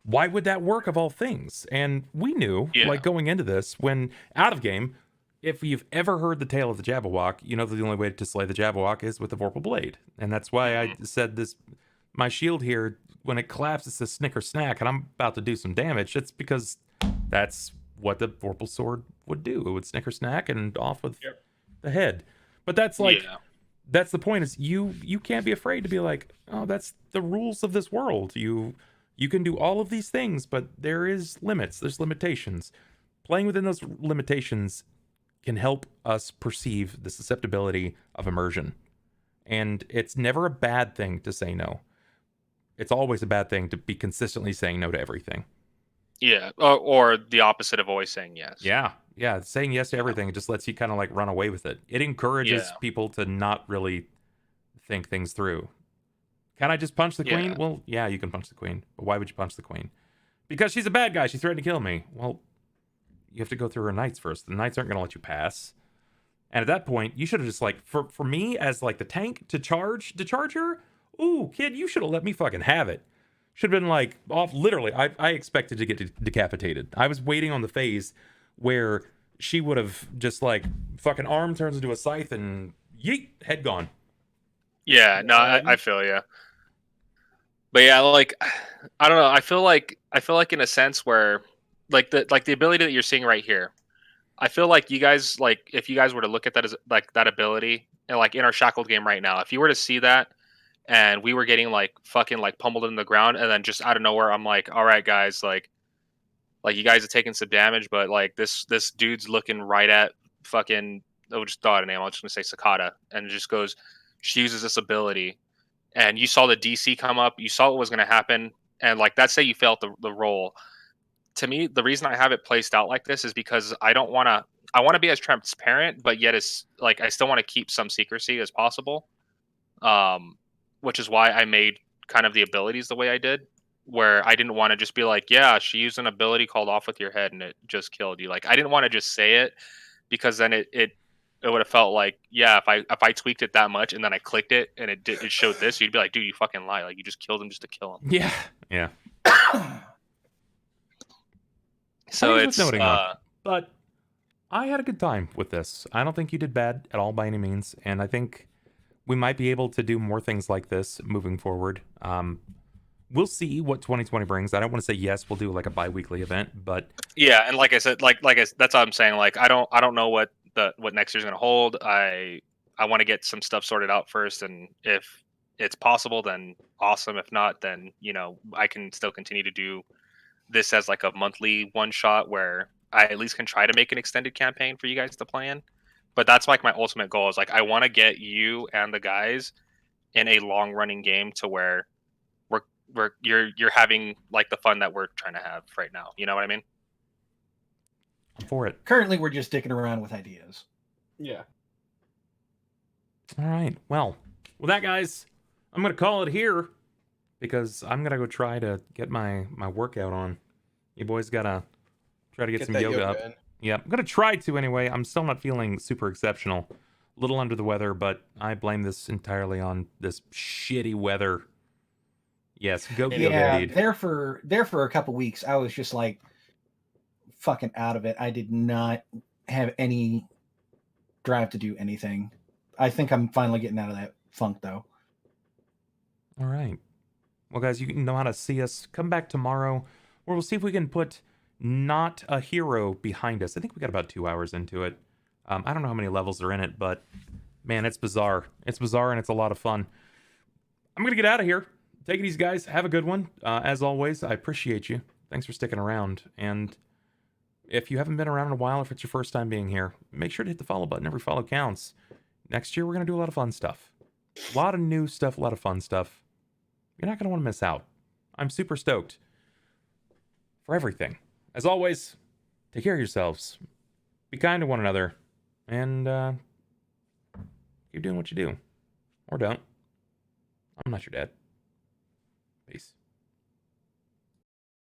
Why would that work of all things? And we knew, like, going into this, when out of game, if you've ever heard the tale of the Jabberwock, you know that the only way to slay the Jabberwock is with the Vorpal Blade. And that's why I said this, my shield here, when it collapses to Snicker Snack, and I'm about to do some damage, it's because that's what the Vorpal Sword would do. It would Snicker Snack and off with the head. But that's like, that's the point, is you can't be afraid to be like, oh, that's the rules of this world. You can do all of these things, but there is limits. There's limitations. Playing within those limitations can help us perceive the susceptibility of immersion. And it's never a bad thing to say no. It's always a bad thing to be consistently saying no to everything. Yeah, or the opposite of always saying yes. Yeah. Saying yes to everything just lets you kind of like run away with it. It encourages people to not really think things through. Can I just punch the queen? Well, yeah, you can punch the queen. But why would you punch the queen? Because she's a bad guy. She threatened to kill me. Well, you have to go through her knights first. The knights aren't going to let you pass. And at that point, you should have just like, for me as like the tank to charge her, ooh, kid, you should have let me fucking have it. Should have been like off. Literally, I expected to get decapitated. I was waiting on the phase where she would have just like fucking arm turns into a scythe and yeet, head gone. Yeah, no, I feel you. But yeah, like I don't know. I feel like in a sense where like the ability that you're seeing right here, I feel like you guys, like if you guys were to look at that as like that ability, and like in our Shackled game right now, if you were to see that and we were getting like fucking like pummeled in the ground, and then just out of nowhere I'm like, all right guys, like you guys are taking some damage, but like this dude's looking right at fucking, I just thought a name, I'm just gonna say Cicada, and it just goes, she uses this ability, and you saw the DC come up, you saw what was gonna happen, and like that's say you failed the roll. To me, the reason I have it placed out like this is because I want to be as transparent, but yet it's like I still want to keep some secrecy as possible. Which is why I made kind of the abilities the way I did, where I didn't want to just be like, yeah, she used an ability called Off with Your Head and it just killed you. Like I didn't want to just say it, because then it would have felt like, yeah, if I tweaked it that much and then I clicked it and it showed this, you'd be like, dude, you fucking lie. Like you just killed him just to kill him. Yeah. So it's noting, but I had a good time with this. I don't think you did bad at all by any means, and I think we might be able to do more things like this moving forward. We'll see what 2020 brings. I don't want to say yes, we'll do like a bi-weekly event, but yeah, and like I said, that's what I'm saying. Like I don't know what next year's gonna hold. I want to get some stuff sorted out first, and if it's possible, then awesome. If not, then I can still continue to do this as like a monthly one shot where I at least can try to make an extended campaign for you guys to play in. But that's like my ultimate goal, is like I want to get you and the guys in a long running game to where you're having like the fun that we're trying to have right now. You know what I mean? I'm for it. Currently, we're just dicking around with ideas. Yeah. All right. Well, with that, guys, I'm gonna call it here, because I'm gonna go try to get my workout on. You boys gotta try to get some yoga up. Yeah, I'm gonna try to anyway. I'm still not feeling super exceptional. A little under the weather, but I blame this entirely on this shitty weather. Yes, go yoga indeed. There for a couple weeks, I was just like fucking out of it. I did not have any drive to do anything. I think I'm finally getting out of that funk though. All right. Well, guys, you know how to see us. Come back tomorrow, where we'll see if we can put Not a Hero behind us. I think we got about 2 hours into it. I don't know how many levels are in it, but man, it's bizarre. It's bizarre and it's a lot of fun. I'm going to get out of here. take it easy, guys. Have a good one. As always, I appreciate you. Thanks for sticking around. And if you haven't been around in a while, if it's your first time being here, make sure to hit the follow button. Every follow counts. Next year, we're going to do a lot of fun stuff. A lot of new stuff, a lot of fun stuff. You're not going to want to miss out. I'm super stoked for everything. As always, take care of yourselves. Be kind to one another. And keep doing what you do. Or don't. I'm not your dad. Peace.